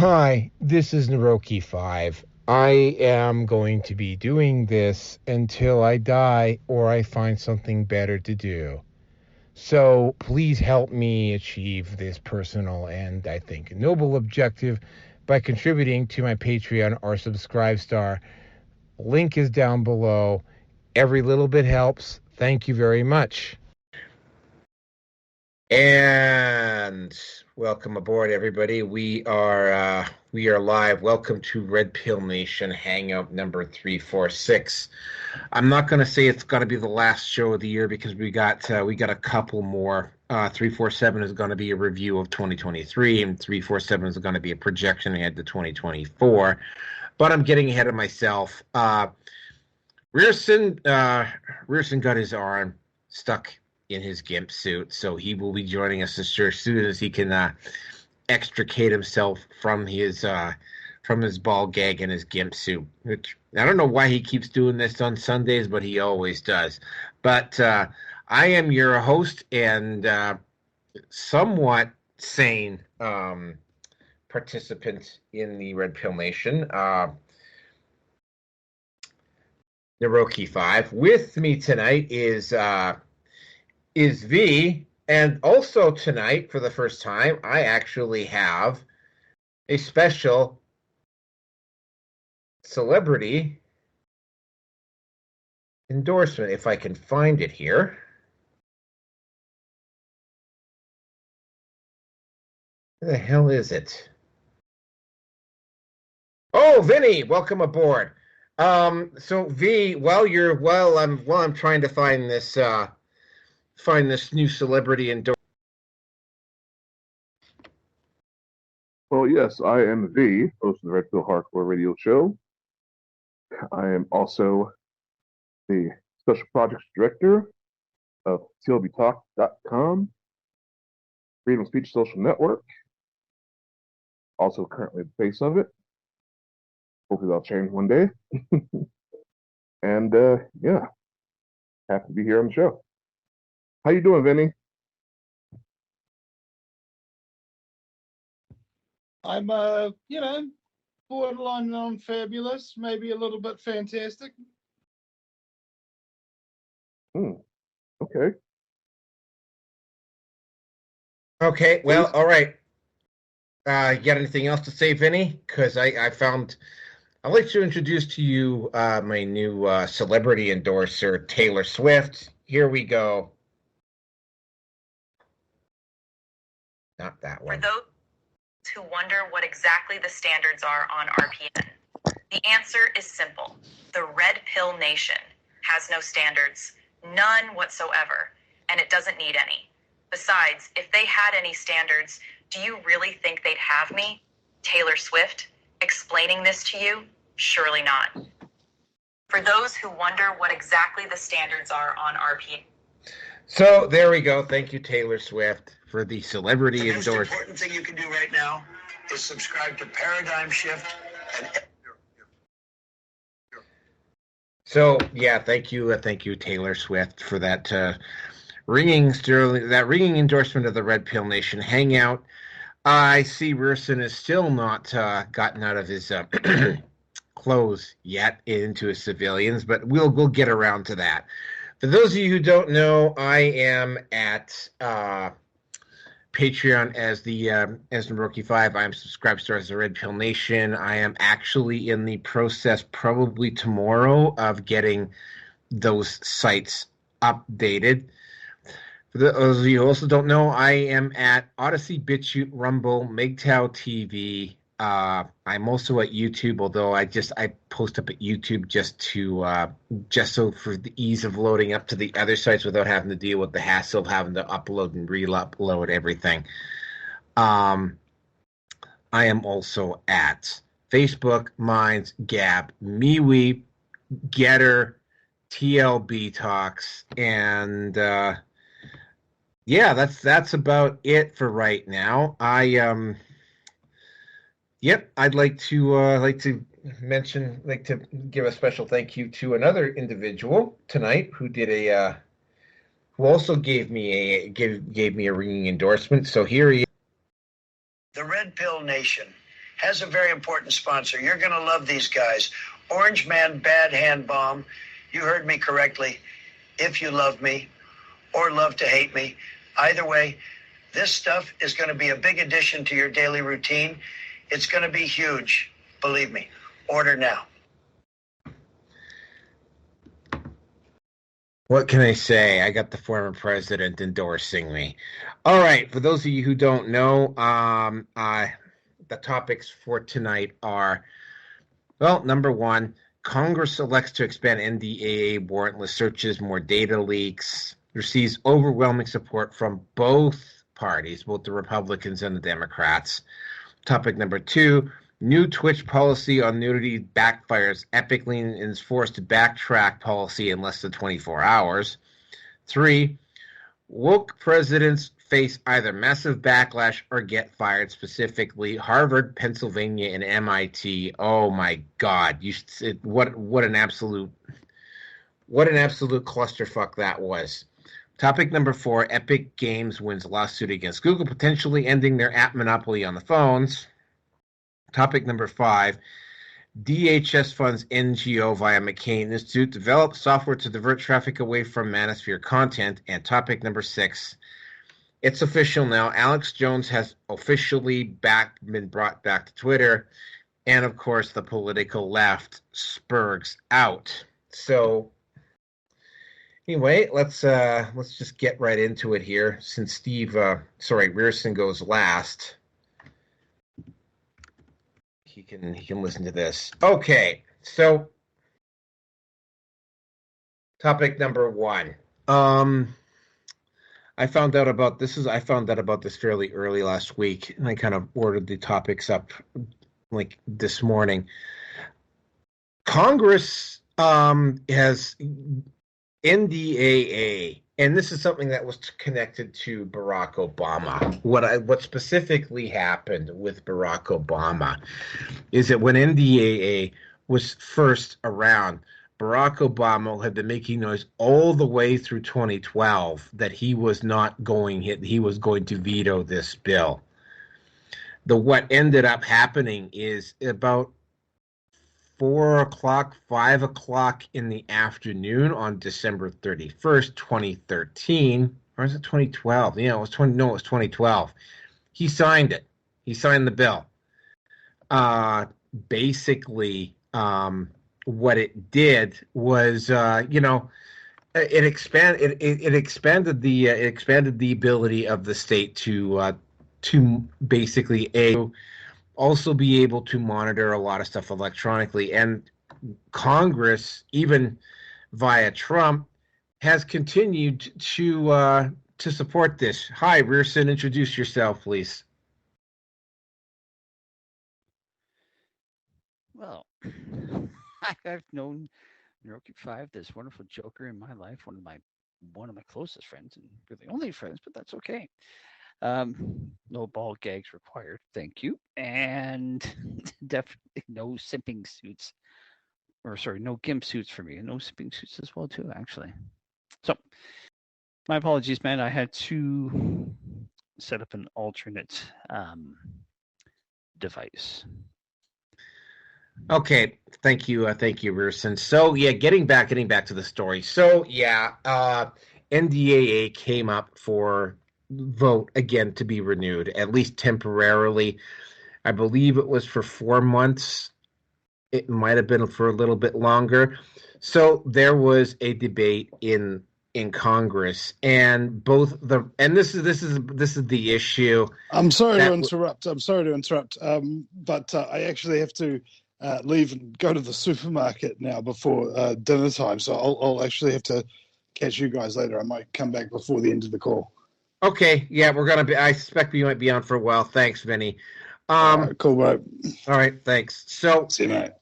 Hi, this is Naroki5. I am going to be doing this until I die or I find something better to do. So please help me achieve this personal and, I think, noble objective by contributing to my Patreon or Subscribe Star. Link is down below. Every little bit helps. Thank you very much. And welcome aboard, everybody. We are live. Welcome to Red Pill Nation Hangout number 346. I'm not going to say it's going to be the last show of the year because we got a couple more. 347 is going to be a review of 2023, and 347 is going to be a projection ahead to 2024. But I'm getting ahead of myself. Rearson got his arm stuck in his GIMP suit, so he will be joining us as soon as he can extricate himself from his ball gag and his GIMP suit. Which I don't know why he keeps doing this on Sundays, but he always does. But I am your host and somewhat sane participant in the Red Pill Nation, Naroki5. With me tonight is V, and also tonight, for the first time, I actually have a special celebrity endorsement, if I can find it here. Where the hell is it? Oh, Vinny, welcome aboard. So V, while I'm trying to find this new celebrity endorsement. Well, yes, I am V, host of the Red Pill Hardcore Radio Show. I am also the Special Projects Director of TLBTalk.com, Freedom of Speech Social Network, also currently the face of it. Hopefully that'll change one day. And yeah, happy to be here on the show. How you doing, Vinny? I'm, borderline non-fabulous, maybe a little bit fantastic. Okay. Okay, well, all right. You got anything else to say, Vinny? Because I'd like to introduce to you my new celebrity endorser, Taylor Swift. Here we go. Not that one. For those who wonder what exactly the standards are on RPN, the answer is simple. The Red Pill Nation has no standards, none whatsoever, and it doesn't need any. Besides, if they had any standards, do you really think they'd have me, Taylor Swift, explaining this to you? Surely not. For those who wonder what exactly the standards are on RPN. So there we go. Thank you, Taylor Swift, for the celebrity endorsement. The most important thing you can do right now is subscribe to Paradigm Shift. So yeah, thank you, Taylor Swift, for that ringing endorsement of the Red Pill Nation Hangout. I see Rearson is still not gotten out of his clothes yet into his civilians, but we'll get around to that. For those of you who don't know, I am at Patreon as Naroki5. I am subscribed to as the Red Pill Nation. I am actually in the process, probably tomorrow, of getting those sites updated. For those of you who also don't know, I am at Odyssey, BitChute, Rumble, MGTOW TV. I'm also at YouTube, although I post up at YouTube just so for the ease of loading up to the other sites without having to deal with the hassle of having to upload and re-upload everything. I am also at Facebook, Minds, Gab, MeWe, Getter, TLB Talks, and yeah, that's about it for right now. I'd like to give a special thank you to another individual tonight who also gave me a ringing endorsement. So here he is. The Red Pill Nation has a very important sponsor. You're going to love these guys. Orange Man Bad Hand Bomb. You heard me correctly. If you love me or love to hate me, either way, this stuff is going to be a big addition to your daily routine. It's going to be huge. Believe me. Order now. What can I say? I got the former president endorsing me. All right, for those of you who don't know, the topics for tonight are, well, number one, Congress elects to expand NDAA warrantless searches, more data leaks, receives overwhelming support from both parties, both the Republicans and the Democrats. Topic number two, new Twitch policy on nudity backfires. Epically is forced to backtrack policy in less than 24 hours. 3, woke presidents face either massive backlash or get fired, specifically Harvard, Pennsylvania, and MIT. Oh my God. What an absolute clusterfuck that was. Topic number 4, Epic Games wins lawsuit against Google, potentially ending their app monopoly on the phones. Topic number 5, DHS funds NGO via McCain Institute, develops software to divert traffic away from Manosphere content. And topic number 6, it's official now. Alex Jones has officially been brought back to Twitter. And of course, the political left spurgs out. So anyway, let's just get right into it here. Since Rearson goes last, he can listen to this. Okay, so topic number 1. I found out about this fairly early last week, and I kind of ordered the topics up like this morning. Congress has NDAA, and this is something that was connected to Barack Obama. What specifically happened with Barack Obama is that when NDAA was first around, Barack Obama had been making noise all the way through 2012 that he was going to veto this bill. What ended up happening is about 4 o'clock, 5 o'clock in the afternoon on December 31st, 2013, or is it 2012? Yeah, it was 2012. He signed it. He signed the bill. Basically, what it did was, it expanded the ability of the state to basically also be able to monitor a lot of stuff electronically. And Congress, even via Trump, has continued to support this. Hi, Rearson, introduce yourself, please. Well, I've known Naroki 5, this wonderful joker in my life, one of my closest friends, and really only friends, but that's okay. No ball gags required, thank you. And definitely no simping suits. No gimp suits for me. And no simping suits as well, too, actually. So, my apologies, man. I had to set up an alternate device. Okay, thank you, Rearson. So yeah, getting back to the story. So yeah, NDAA came up for vote again to be renewed, at least temporarily. I believe it was for 4 months. It might have been for a little bit longer. So there was a debate in Congress, and this is the issue. I'm sorry to interrupt. But I actually have to leave and go to the supermarket now before dinner time. So I'll actually have to catch you guys later. I might come back before the end of the call. Okay, yeah, I suspect we might be on for a while. Thanks, Vinny. All right, cool, bro. All right, thanks. So see you, mate.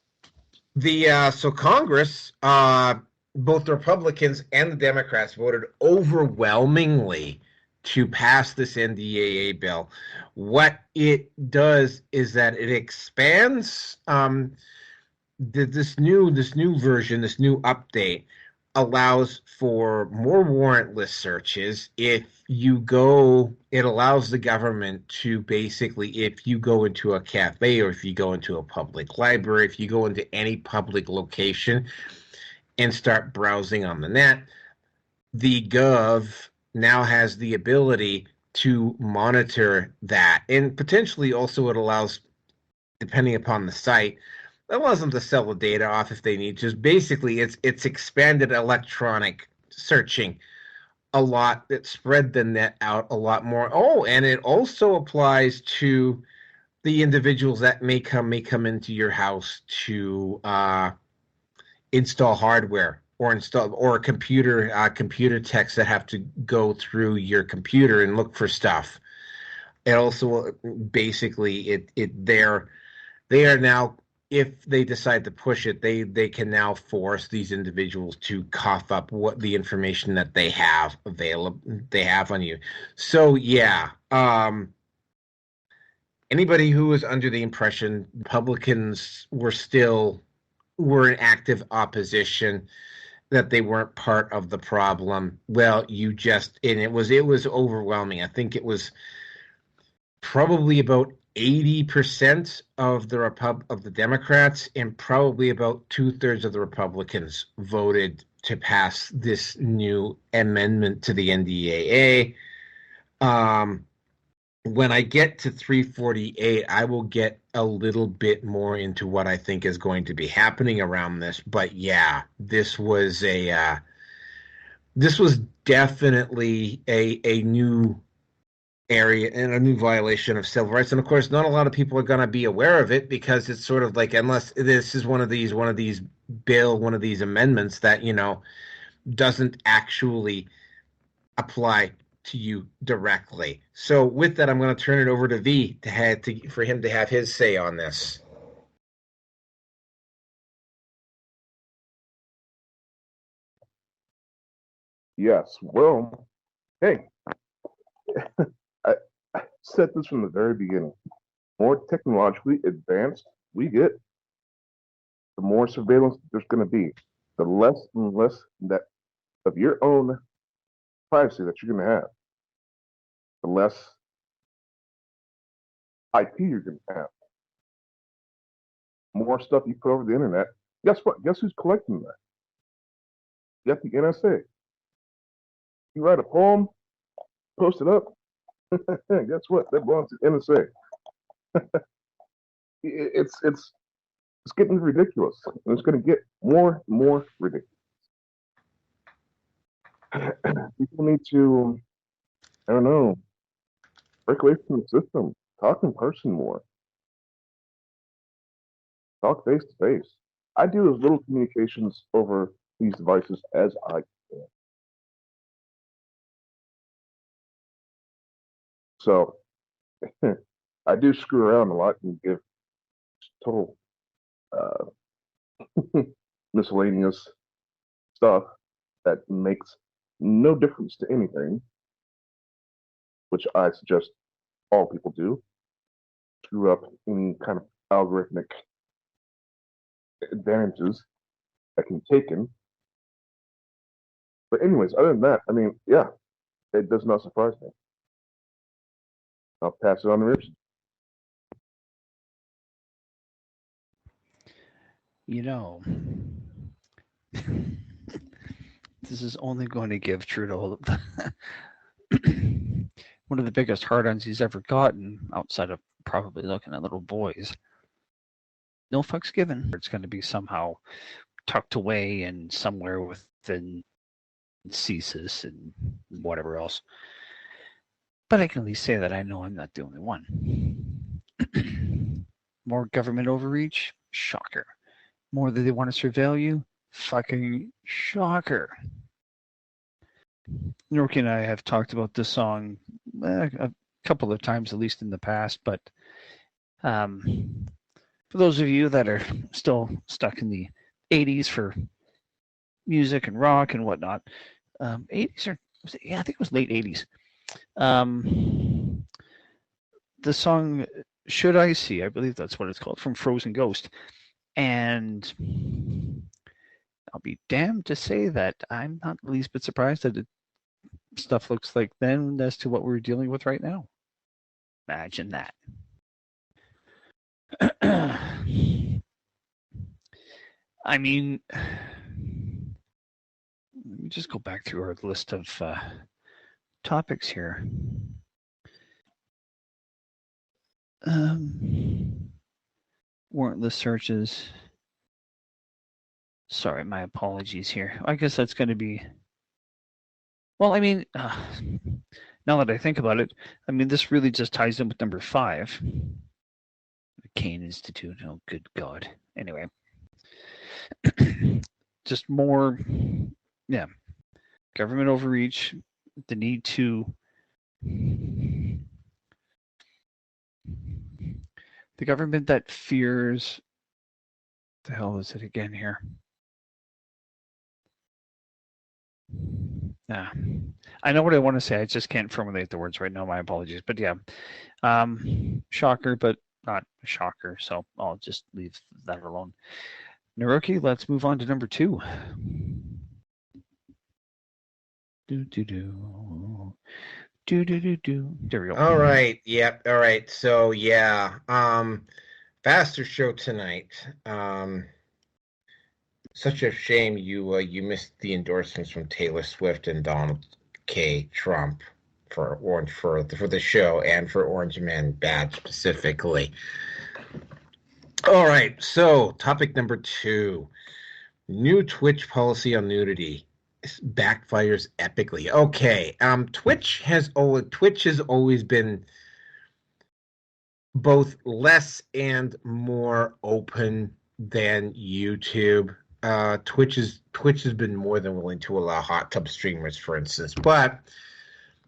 So Congress, both the Republicans and the Democrats voted overwhelmingly to pass this NDAA bill. What it does is that it expands this new version, this new update, allows for more warrantless searches. If you go, it allows the government to basically, if you go into a cafe or if you go into a public library, if you go into any public location and start browsing on the net, the gov now has the ability to monitor that. And potentially also it allows, depending upon the site, it allows them to sell the data off if they need to. Basically, it's expanded electronic searching a lot. It spread the net out a lot more. Oh, and it also applies to the individuals that may come into your house to install hardware or install or computer techs that have to go through your computer and look for stuff. It also basically they are now, if they decide to push it, they can now force these individuals to cough up what the information that they have on you. So yeah, anybody who was under the impression Republicans were in active opposition, that they weren't part of the problem, well, it was overwhelming. I think it was probably about 80% of the Democrats and probably about 2/3 of the Republicans voted to pass this new amendment to the NDAA. When I get to 348, I will get a little bit more into what I think is going to be happening around this. But yeah, this was definitely a new area and a new violation of civil rights. And of course, not a lot of people are going to be aware of it, because it's sort of like, unless this is one of these amendments that, doesn't actually apply to you directly. So with that, I'm going to turn it over to V for him to have his say on this. Yes. Well, hey, I said this from the very beginning. More technologically advanced we get, the more surveillance there's going to be. The less and less that of your own privacy that you're going to have. The less IP you're going to have. More stuff you put over the internet. Guess what? Guess who's collecting that? You got the NSA. You write a poem, post it up. Guess what? That belongs to the NSA. It's getting ridiculous. And it's going to get more and more ridiculous. People need to, I don't know, break away from the system. Talk in person more. Talk face to face. I do as little communications over these devices as I can. So I do screw around a lot and give total miscellaneous stuff that makes no difference to anything, which I suggest all people do. Screw up any kind of algorithmic advantages that can be taken. But anyways, other than that, I mean, yeah, it does not surprise me. I'll pass it on to Richard. This is only going to give Trudeau one of the biggest hard-ons he's ever gotten, outside of probably looking at little boys. No fucks given. It's going to be somehow tucked away and somewhere within CSIS and whatever else. But I can at least say that I know I'm not the only one. More government overreach? Shocker. More that they want to surveil you? Fucking shocker. Norky and I have talked about this song a couple of times, at least in the past, but for those of you that are still stuck in the 80s for music and rock and whatnot, 80s or I think it was late 80s. The song Should I See, I believe that's what it's called, from Frozen Ghost. And I'll be damned to say that I'm not the least bit surprised that stuff looks like then as to what we're dealing with right now. Imagine that. I mean, let me just go back through our list of topics here. Warrantless searches. Sorry, my apologies here. I guess that's going to be... Well, I mean, now that I think about it, I mean, this really just ties in with number 5. McCain Institute. Oh, good God. Anyway. Just more, yeah, government overreach, the need to... The government that fears... What the hell is it again here? Yeah, I know what I want to say. I just can't formulate the words right now. My apologies. But yeah, shocker, but not a shocker. So I'll just leave that alone. Naruki, let's move on to number 2. There we go. All right. Yep. All right. So yeah. Faster show tonight. Such a shame you missed the endorsements from Taylor Swift and Donald K. Trump for the show and for Orange Man Bad specifically. All right, so topic number 2, new Twitch policy on nudity backfires epically. Okay, Twitch has always been both less and more open than YouTube. Twitch has been more than willing to allow hot tub streamers, for instance, but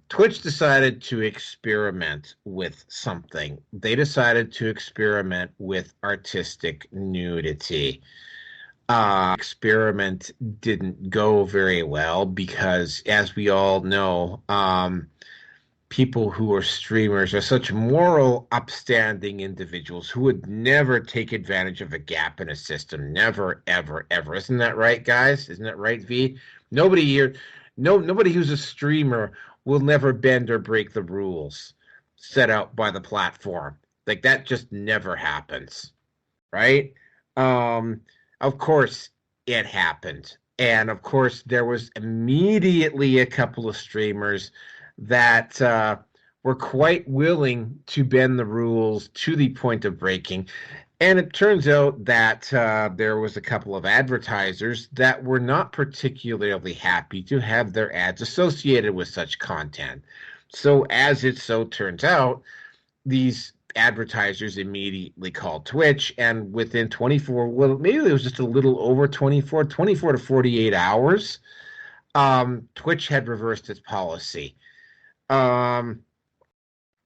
Twitch decided to experiment with something. They decided to experiment with artistic nudity. Experiment didn't go very well because, as we all know, people who are streamers are such moral, upstanding individuals who would never take advantage of a gap in a system. Never, ever, ever. Isn't that right, guys? Isn't that right, V? Nobody here, nobody who's a streamer will never bend or break the rules set out by the platform. Like, that just never happens, right? Of course, it happened. And, of course, there was immediately a couple of streamers that were quite willing to bend the rules to the point of breaking. And it turns out that there was a couple of advertisers that were not particularly happy to have their ads associated with such content. So as it so turns out, these advertisers immediately called Twitch, and within 24, well, maybe it was just a little over 24 to 48 hours, Twitch had reversed its policy.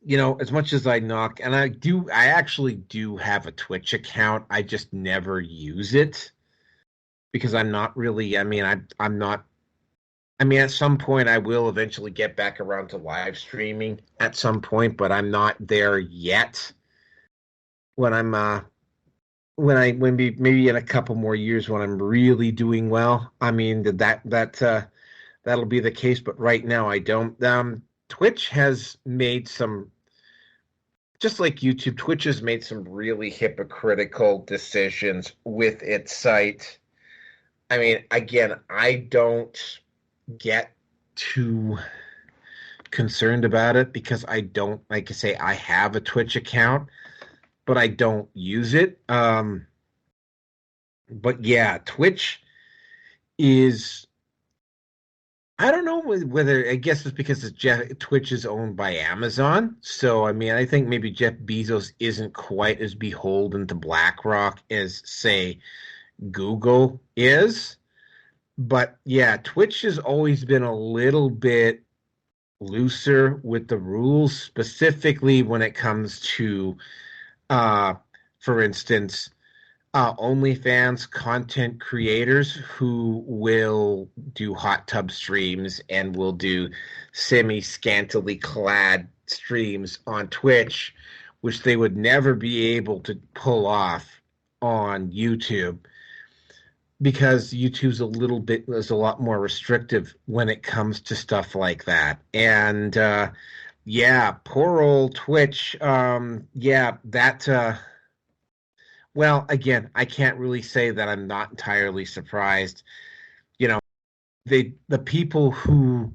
You know, as much as I knock, and I actually do have a Twitch account. I just never use it because I'm not really, I'm not, at some point I will eventually get back around to live streaming at some point, but I'm not there yet. When maybe in a couple more years when I'm really doing well, that'll be the case, but right now I don't. Twitch has made some, just like YouTube, Twitch has made some really hypocritical decisions with its site. I mean, again, I don't get too concerned about it because I don't, like I say, I have a Twitch account, but I don't use it. But yeah, Twitch is... I don't know whether, I guess it's because Twitch is owned by Amazon. So, I think maybe Jeff Bezos isn't quite as beholden to BlackRock as, say, Google is. But, yeah, Twitch has always been a little bit looser with the rules, specifically when it comes to, for instance, OnlyFans content creators who will do hot tub streams and will do semi-scantily clad streams on Twitch, which they would never be able to pull off on YouTube. because YouTube's is a lot more restrictive when it comes to stuff like that. And yeah, poor old Twitch. Yeah, that well, again, I can't really say that I'm not entirely surprised. You know, the people who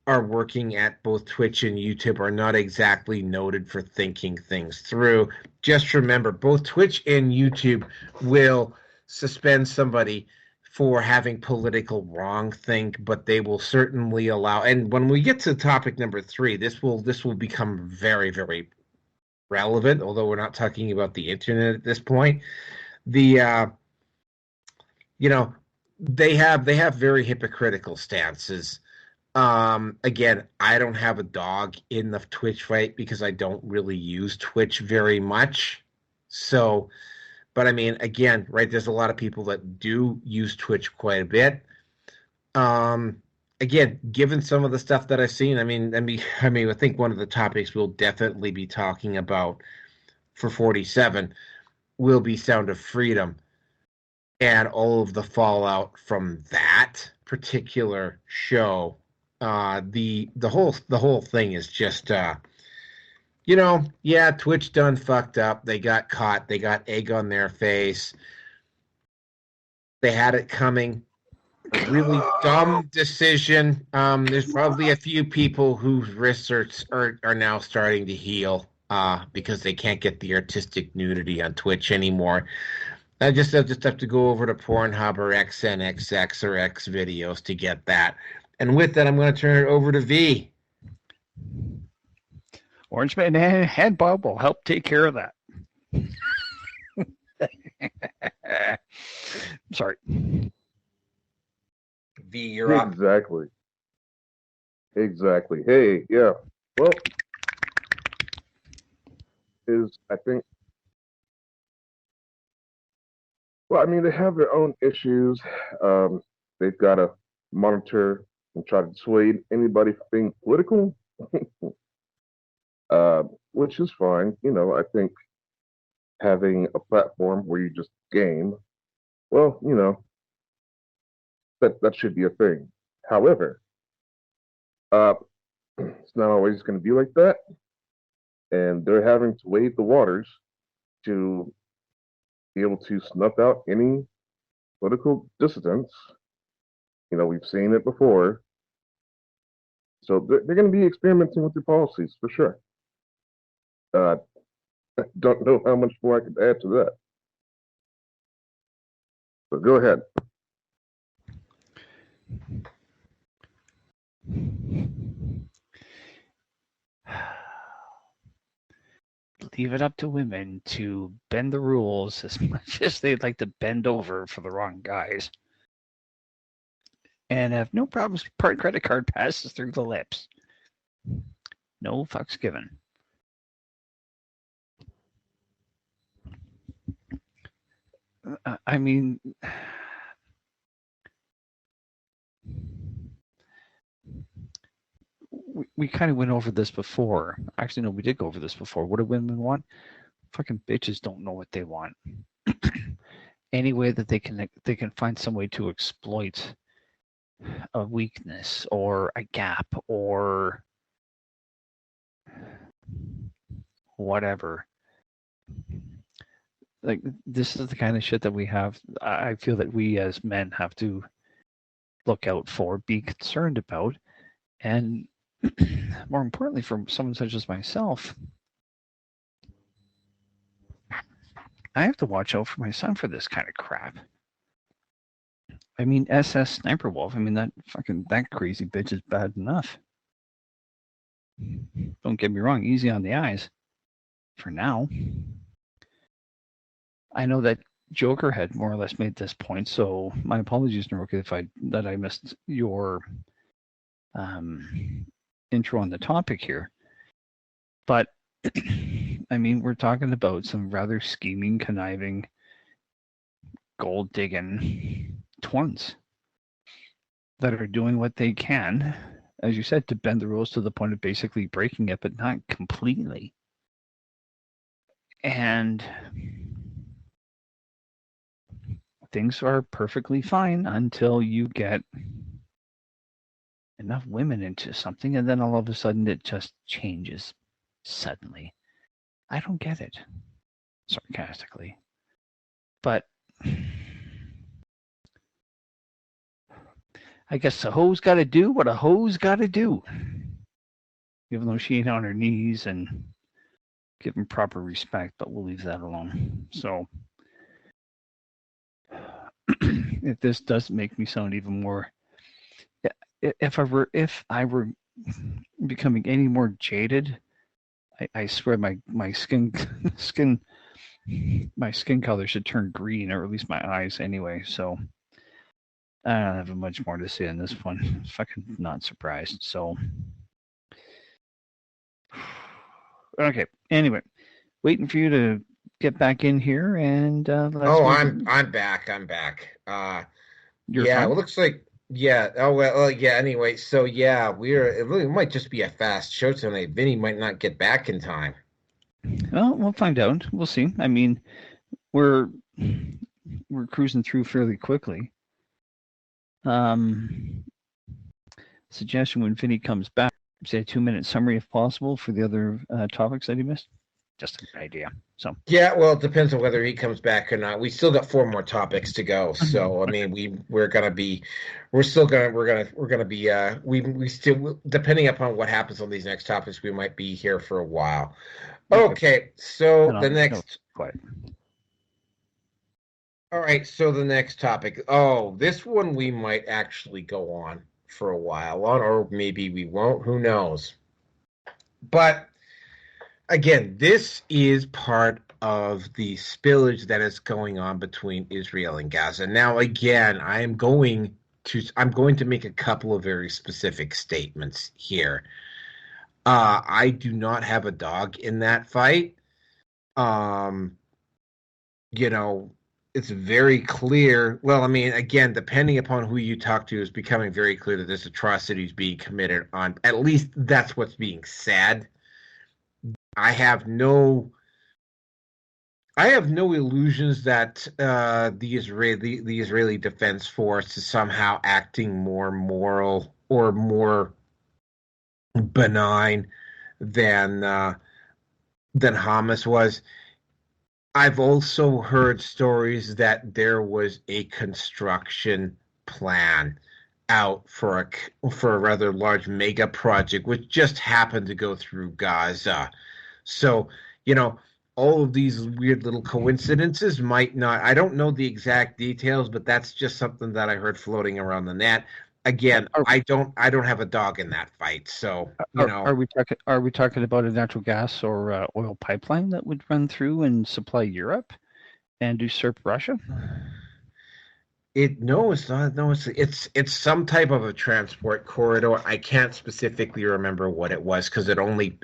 are working at both Twitch and YouTube are not exactly noted for thinking things through. Just remember, both Twitch and YouTube will suspend somebody for having political wrongthink, but they will certainly allow. And when we get to topic number 3, this will become very, very relevant. Although we're not talking about the internet at this point, the you know they have very hypocritical stances. Again, I don't have a dog in the Twitch fight because I don't really use Twitch very much. So, but I mean, again, right, there's a lot of people that do use Twitch quite a bit. Again, given some of the stuff that I've seen, I think one of the topics we'll definitely be talking about for 47 will be Sound of Freedom and all of the fallout from that particular show. The whole thing is just yeah, Twitch done fucked up. They got caught. They got egg on their face. They had it coming. A really dumb decision. There's probably a few people whose wrists are now starting to heal because they can't get the artistic nudity on Twitch anymore. I just have to go over to Pornhub or XNXX or X videos to get that. And with that, I'm going to turn it over to V. Orange Man and Bob will help take care of that. Sorry. V, you're up. Exactly. Hey, yeah. Well, I mean, they have their own issues. They've got to monitor and try to dissuade anybody from being political, which is fine. I think having a platform where you just game, well, that should be a thing. However, it's not always going to be like that, and they're having to wade the waters to be able to snuff out any political dissidents. We've seen it before. So they're going to be experimenting with their policies for sure. I don't know how much more I could add to that. So go ahead. Leave it up to women to bend the rules as much as they'd like to bend over for the wrong guys. And have no problems part credit card passes through the lips. No fucks given. I mean, we kind of went over this before. Actually, no, we did go over this before. What do women want? Fucking bitches don't know what they want. Any way that they can find some way to exploit a weakness or a gap or whatever. Like, this is the kind of shit that we have. I feel that we as men have to look out for, be concerned about, and more importantly, for someone such as myself, I have to watch out for my son for this kind of crap. I mean, SS Sniper Wolf, that crazy bitch is bad enough. Don't get me wrong, easy on the eyes for now. I know that Joker had more or less made this point, so my apologies, Naroka, if I missed your intro on the topic here. But I mean, we're talking about some rather scheming, conniving, gold digging twins that are doing what they can, as you said, to bend the rules to the point of basically breaking it, but not completely. And things are perfectly fine until you get enough women into something, and then all of a sudden it just changes suddenly. I don't get it, sarcastically. But I guess a hoe's got to do what a hoe's got to do. Even though she ain't on her knees and give him proper respect, but we'll leave that alone. So if this does make me sound even more, if I were becoming any more jaded, I swear my skin color should turn green, or at least my eyes anyway. So I don't have much more to say on this one. Fucking not surprised. So okay. Anyway, waiting for you to get back in here and I'm back. Yeah, fine? it looks like yeah. Oh well, yeah. Anyway, so yeah, it really might just be a fast show tonight. Vinny might not get back in time. Well, we'll find out. We'll see. I mean, we're cruising through fairly quickly. Suggestion when Vinny comes back, say a 2-minute summary if possible for the other topics that he missed. Just an idea. So yeah, well, it depends on whether he comes back or not. We still got 4 more topics to go. So I mean, we're gonna be we still, depending upon what happens on these next topics, we might be here for a while. Okay, so the next. All right, so the next topic. Oh, this one we might actually go on for a while on, or maybe we won't. Who knows? But again, this is part of the spillage that is going on between Israel and Gaza. Now, again, I'm going to make a couple of very specific statements here. I do not have a dog in that fight. It's very clear. Well, I mean, again, depending upon who you talk to, it's becoming very clear that this atrocity is being committed on. At least that's what's being said. I have no illusions that the Israeli Defense Force is somehow acting more moral or more benign than Hamas was. I've also heard stories that there was a construction plan out for a rather large mega project, which just happened to go through Gaza. So, all of these weird little coincidences might not. I don't know the exact details, but that's just something that I heard floating around the net. Again, I don't have a dog in that fight, so Are we talking about a natural gas or oil pipeline that would run through and supply Europe and usurp Russia? It's not. No, it's some type of a transport corridor. I can't specifically remember what it was because it only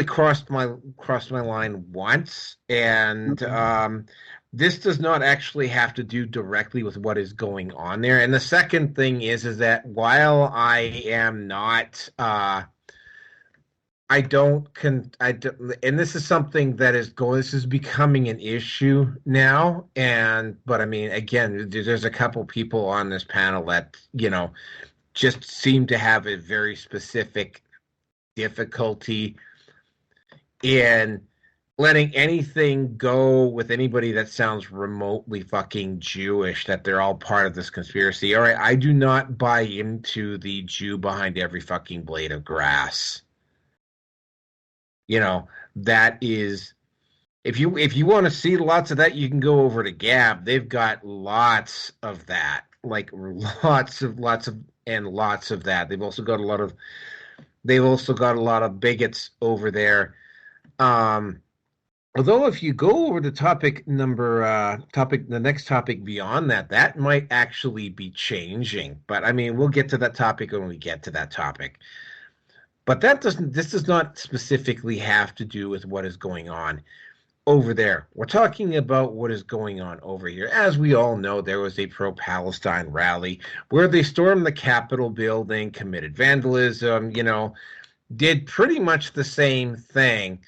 crossed my line once, and this does not actually have to do directly with what is going on there. And the second thing is that while I am not, and this is something that this is becoming an issue now. But I mean, again, there's a couple people on this panel that, just seem to have a very specific difficulty in letting anything go with anybody that sounds remotely fucking Jewish, that they're all part of this conspiracy. All right, I do not buy into the Jew behind every fucking blade of grass. That is, if you want to see lots of that, you can go over to Gab. They've got lots of that, like lots of that. They've also got a lot of bigots over there. Although if you go over to the next topic beyond that might actually be changing. But I mean, we'll get to that topic when we get to that topic. But this does not specifically have to do with what is going on over there. We're talking about what is going on over here. As we all know, there was a pro-Palestine rally where they stormed the Capitol building, committed vandalism, did pretty much the same thing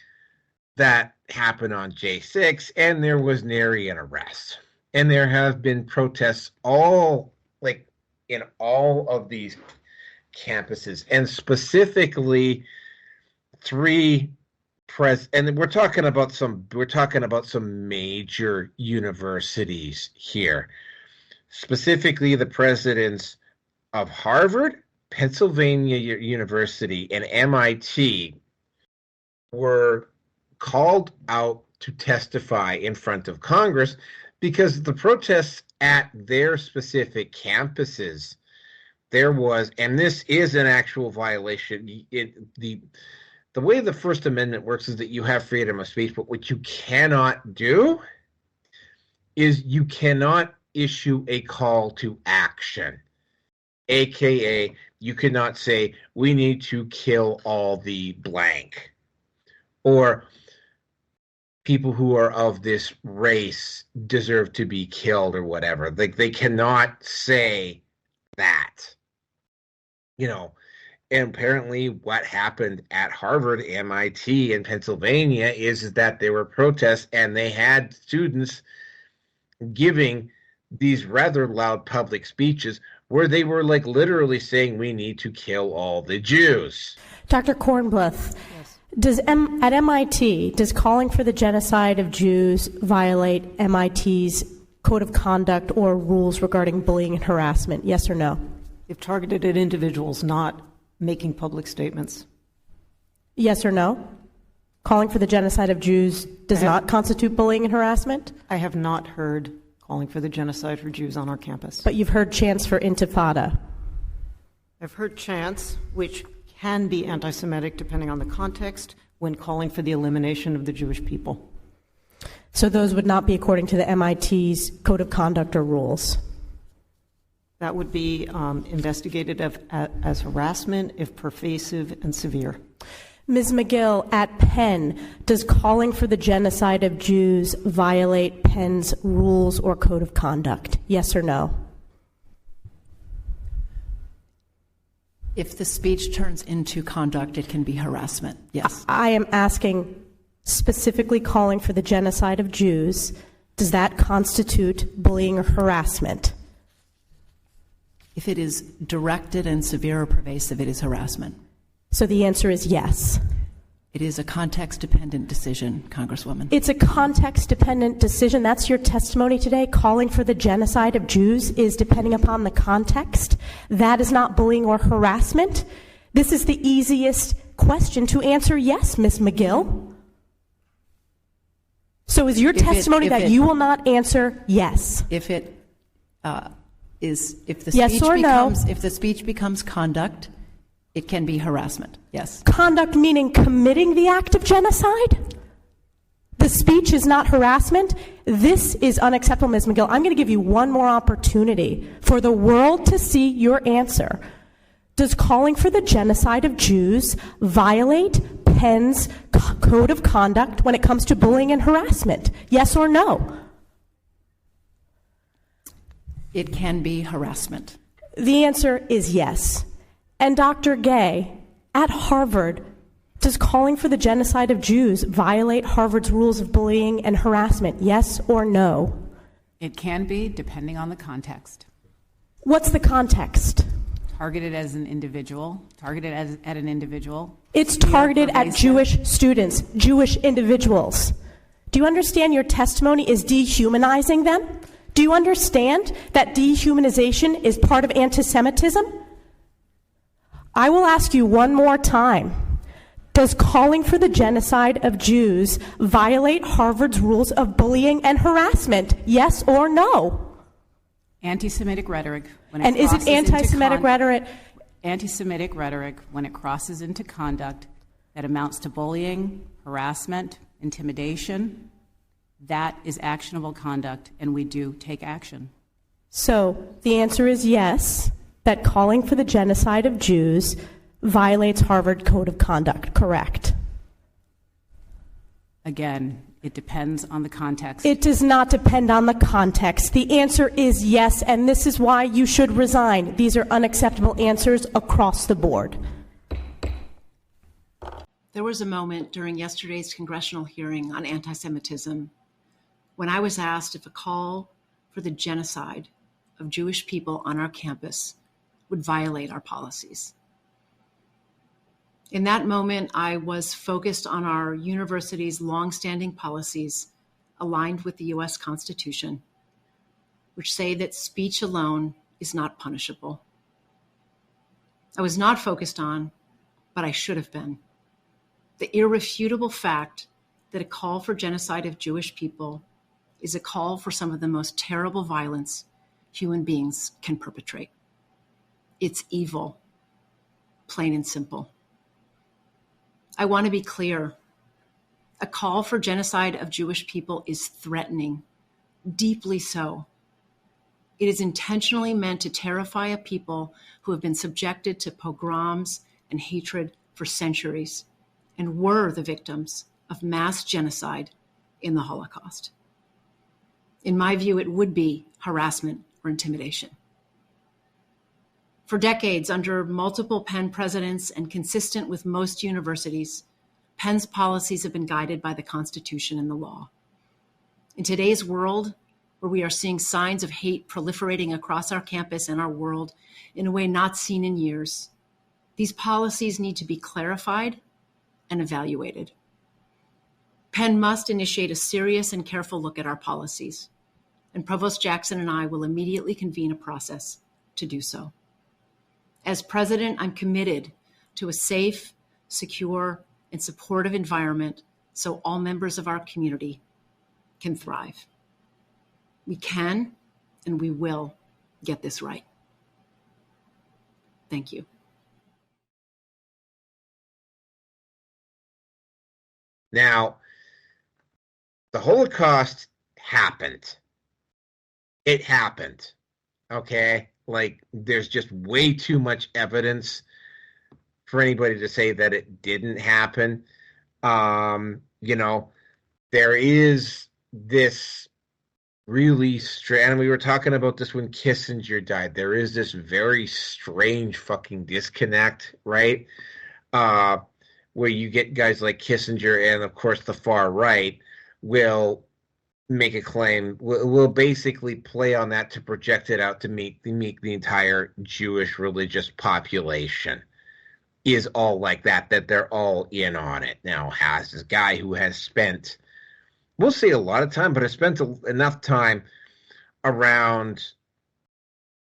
that happened on J6, and there was nary an arrest. And there have been protests all like in all of these campuses, and specifically three and we're talking about some major universities here. Specifically the presidents of Harvard, Pennsylvania University, and MIT were called out to testify in front of Congress because the protests at their specific campuses, there was, and this is an actual violation. The way the First Amendment works is that you have freedom of speech, but what you cannot do is you cannot issue a call to action. AKA, you cannot say, we need to kill all the blank. Or people who are of this race deserve to be killed or whatever. Like, they cannot say that. You know, and apparently what happened at Harvard, MIT, and Pennsylvania is that there were protests and they had students giving these rather loud public speeches where they were like literally saying we need to kill all the Jews. Dr. Kornbluth, yes. At MIT, does calling for the genocide of Jews violate MIT's code of conduct or rules regarding bullying and harassment? Yes or no? If targeted at individuals, not making public statements. Yes or no? Calling for the genocide of Jews does not constitute bullying and harassment? I have not heard calling for the genocide for Jews on our campus. But you've heard chants for intifada. I've heard chants, which can be anti-Semitic depending on the context, when calling for the elimination of the Jewish people. So those would not be according to the MIT's code of conduct or rules? That would be investigated as harassment if pervasive and severe. Ms. McGill, at Penn, does calling for the genocide of Jews violate Penn's rules or code of conduct? Yes or no? If the speech turns into conduct, it can be harassment. Yes. I am asking specifically calling for the genocide of Jews. Does that constitute bullying or harassment? If it is directed and severe or pervasive, it is harassment. So the answer is yes. It is a context-dependent decision, Congresswoman. It's a context-dependent decision. That's your testimony today. Calling for the genocide of Jews is depending upon the context. That is not bullying or harassment. This is the easiest question to answer yes, Ms. McGill. So is your testimony that you will not answer yes? If it if the yes speech or becomes no? If the speech becomes conduct, it can be harassment. Yes. Conduct meaning committing the act of genocide? The speech is not harassment? This is unacceptable, Ms. McGill. I'm going to give you one more opportunity for the world to see your answer. Does calling for the genocide of Jews violate Penn's code of conduct when it comes to bullying and harassment? Yes or no? It can be harassment. The answer is yes. And Dr. Gay, at Harvard, does calling for the genocide of Jews violate Harvard's rules of bullying and harassment? Yes or no? It can be, depending on the context. What's the context? Targeted as an individual, targeted at an individual. It's targeted at Jewish students, Jewish individuals. Do you understand your testimony is dehumanizing them? Do you understand that dehumanization is part of anti-Semitism? I will ask you one more time. Does calling for the genocide of Jews violate Harvard's rules of bullying and harassment? Yes or no? Anti-Semitic rhetoric. And is it anti-Semitic rhetoric? Anti-Semitic rhetoric, when it crosses into conduct that amounts to bullying, harassment, intimidation, that is actionable conduct, and we do take action. So the answer is yes, that calling for the genocide of Jews violates Harvard Code of Conduct, correct? Again, it depends on the context. It does not depend on the context. The answer is yes, and this is why you should resign. These are unacceptable answers across the board. There was a moment during yesterday's congressional hearing on anti-Semitism when I was asked if a call for the genocide of Jewish people on our campus would violate our policies. In that moment, I was focused on our university's longstanding policies aligned with the US Constitution, which say that speech alone is not punishable. I was not focused on, but I should have been, the irrefutable fact that a call for genocide of Jewish people is a call for some of the most terrible violence human beings can perpetrate. It's evil, plain and simple. I want to be clear. A call for genocide of Jewish people is threatening, deeply so. It is intentionally meant to terrify a people who have been subjected to pogroms and hatred for centuries and were the victims of mass genocide in the Holocaust. In my view, it would be harassment or intimidation. For decades, under multiple Penn presidents and consistent with most universities, Penn's policies have been guided by the Constitution and the law. In today's world, where we are seeing signs of hate proliferating across our campus and our world in a way not seen in years, these policies need to be clarified and evaluated. Penn must initiate a serious and careful look at our policies, and Provost Jackson and I will immediately convene a process to do so. As president, I'm committed to a safe, secure, and supportive environment so all members of our community can thrive. We can and we will get this right. Thank you. Now, the Holocaust happened. It happened. Okay? Like, there's just way too much evidence for anybody to say that it didn't happen. You know, there is this really strange, and we were talking about this when Kissinger died. There is this very strange fucking disconnect, right? Where you get guys like Kissinger and, of course, the far right will make a claim, will basically play on that to project it out to meet the entire Jewish religious population is all like that they're all in on it. Now, has this guy who has spent, we'll say a lot of time, but has spent enough time around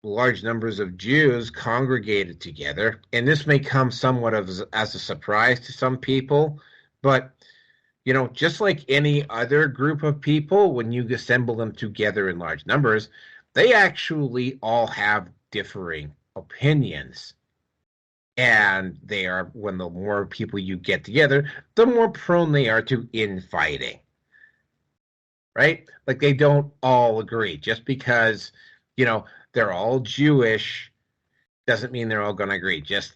large numbers of Jews congregated together, and this may come somewhat as a surprise to some people, but you know, just like any other group of people, when you assemble them together in large numbers, they actually all have differing opinions. And they are, when the more people you get together, the more prone they are to infighting. Right? Like, they don't all agree. Just because, you know, they're all Jewish doesn't mean they're all going to agree. Just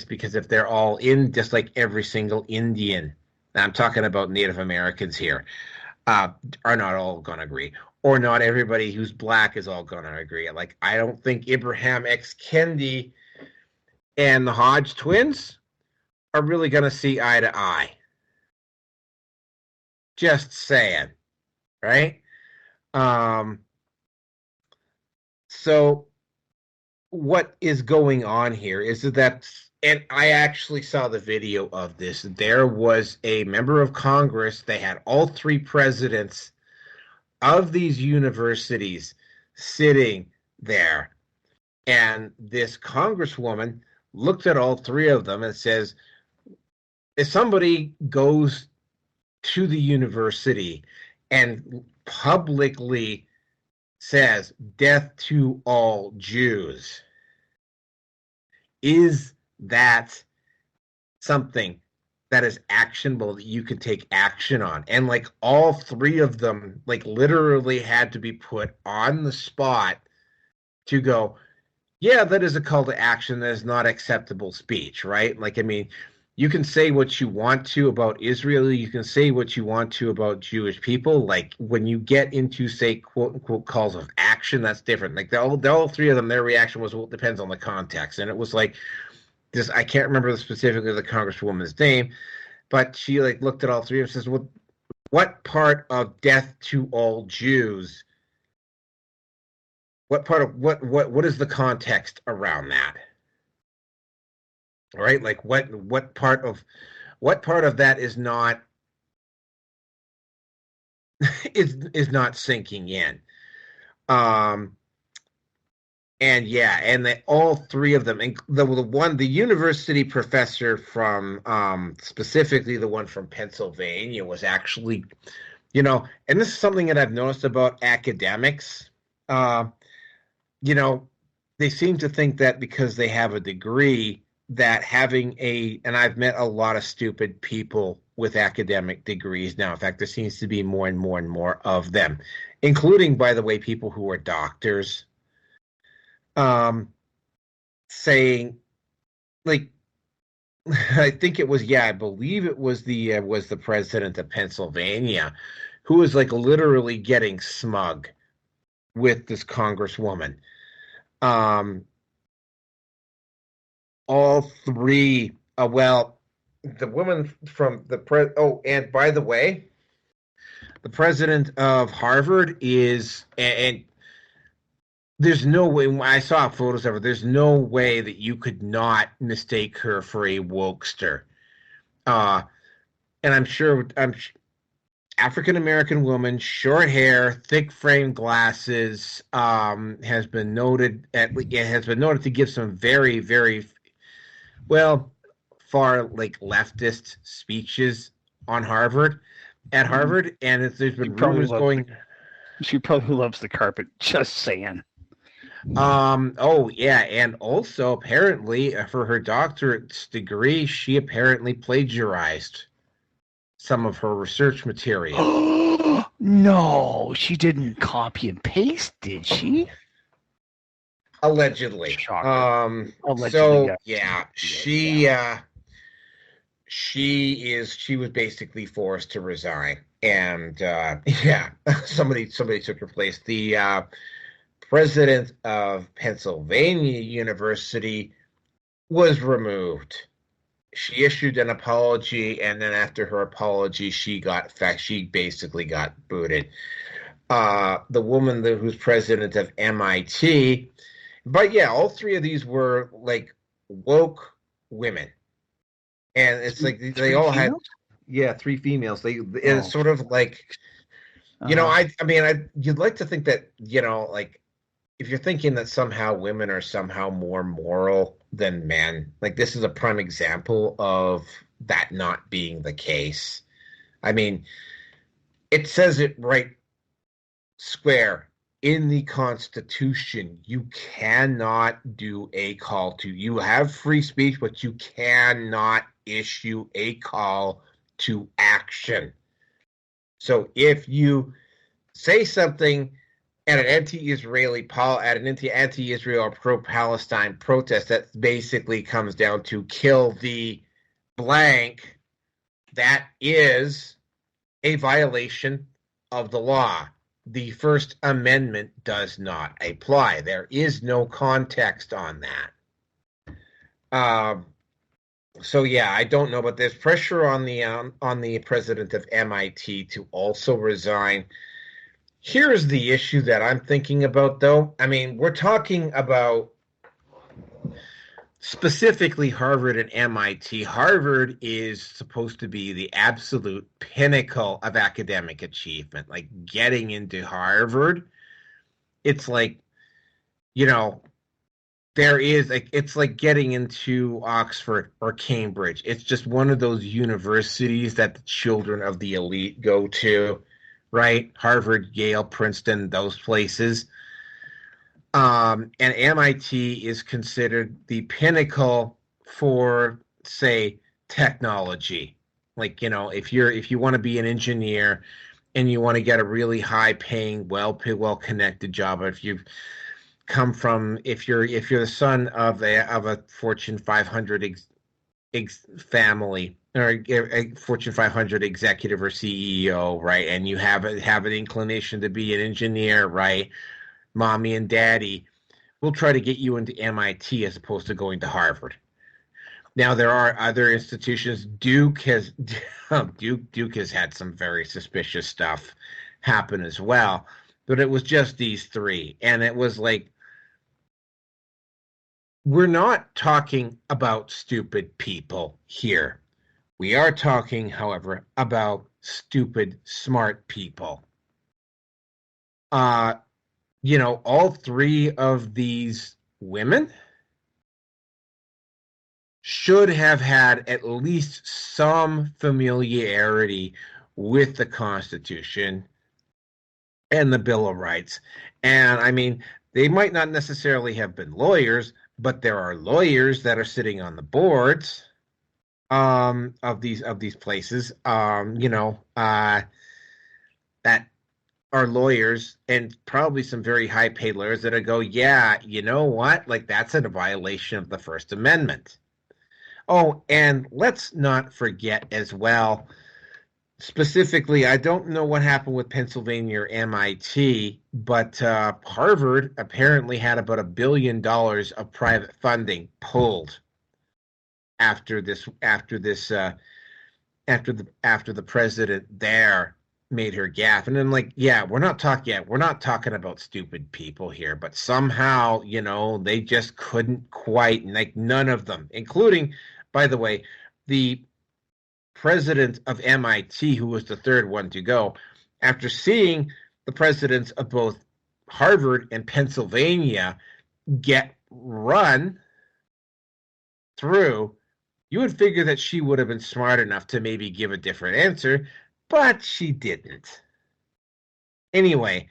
because if they're all in, just like every single Indian, I'm talking about Native Americans here, are not all going to agree. Or not everybody who's black is all going to agree. Like, I don't think Abraham X. Kendi and the Hodge twins are really going to see eye to eye. Just saying, right? So what is going on here is that, and I actually saw the video of this, there was a member of Congress, they had all three presidents of these universities sitting there, and this congresswoman looked at all three of them and says, if somebody goes to the university and publicly says death to all Jews, is that something that is actionable that you can take action on? And like, all three of them like literally had to be put on the spot to go, yeah, that is a call to action. That is not acceptable speech, right? Like, I mean, you can say what you want to about Israel. You can say what you want to about Jewish people. Like, when you get into, say, quote unquote calls of action, that's different. Like, all three of them, their reaction was, well, it depends on the context. And it was like this, I can't remember specifically the congresswoman's name, but she like looked at all three and says, well, what part of death to all Jews what part of what is the context around that? Right? Like what part of that is not is not sinking in? And yeah, and all three of them, and the university professor from specifically the one from Pennsylvania was actually, and this is something that I've noticed about academics. They seem to think that because they have a degree, that having and I've met a lot of stupid people with academic degrees now. In fact, there seems to be more and more and more of them, including, by the way, people who are doctors. Saying, like, I think it was, I believe it was the president of Pennsylvania who was like literally getting smug with this congresswoman. All three, the woman from and by the way, the president of Harvard is, and there's no way, I saw photos of her, there's no way that you could not mistake her for a wokester. And I'm sure, African-American woman, short hair, thick frame glasses, has been noted to give some very, very, far, like, leftist speeches at Harvard. And there's been rumors going... She probably loves the carpet, just saying. And also apparently for her doctorate's degree, she apparently plagiarized some of her research material. No, she didn't copy and paste, did she? Allegedly. Shocker. Allegedly, so yeah. She was basically forced to resign, and somebody took her place. The president of Pennsylvania University was removed. She issued an apology, and then after her apology, she basically got booted. The woman who's president of MIT, but yeah, all three of these were like woke women, and it's like they all had, three females. It's sort of like, you'd like to think that, like, if you're thinking that somehow women are somehow more moral than men, like, this is a prime example of that not being the case. I mean, it says it right square in the Constitution. You cannot do a call to, you have free speech, but you cannot issue a call to action. So if you say something at an anti-Israel or pro-Palestine protest that basically comes down to kill the blank, that is a violation of the law. The First Amendment does not apply. There is no context on that. So yeah, I don't know, but there's pressure on the president of MIT to also resign. Here's the issue that I'm thinking about, though. I mean, we're talking about specifically Harvard and MIT. Harvard is supposed to be the absolute pinnacle of academic achievement. Like, getting into Harvard, it's like, it's like getting into Oxford or Cambridge. It's just one of those universities that the children of the elite go to. Right? Harvard, Yale, Princeton, those places. And MIT is considered the pinnacle for, say, technology. Like, if you want to be an engineer and you want to get a really high-paying, well-connected job, if you're the son of a Fortune 500 family, or a Fortune 500 executive or CEO, right? And you have an inclination to be an engineer, right? Mommy and daddy will try to get you into MIT as opposed to going to Harvard. Now, there are other institutions. Duke has had some very suspicious stuff happen as well. but it was just these three. And it was like, we're not talking about stupid people here. We are talking, however, about stupid, smart people. All three of these women should have had at least some familiarity with the Constitution and the Bill of Rights. And I mean, they might not necessarily have been lawyers, but there are lawyers that are sitting on the boards of these places, that are lawyers, and probably some very high paid lawyers that go, yeah, you know what? Like, that's a violation of the First Amendment. Oh, and let's not forget as well, specifically, I don't know what happened with Pennsylvania or MIT, but Harvard apparently had about $1 billion of private funding pulled after the president there made her gaffe. And then, like, yeah, we're not talking about stupid people here, but somehow, they just couldn't quite, like, none of them, including, by the way, the president of MIT, who was the third one to go, after seeing the presidents of both Harvard and Pennsylvania get run through, you would figure that she would have been smart enough to maybe give a different answer, but she didn't. Anyway,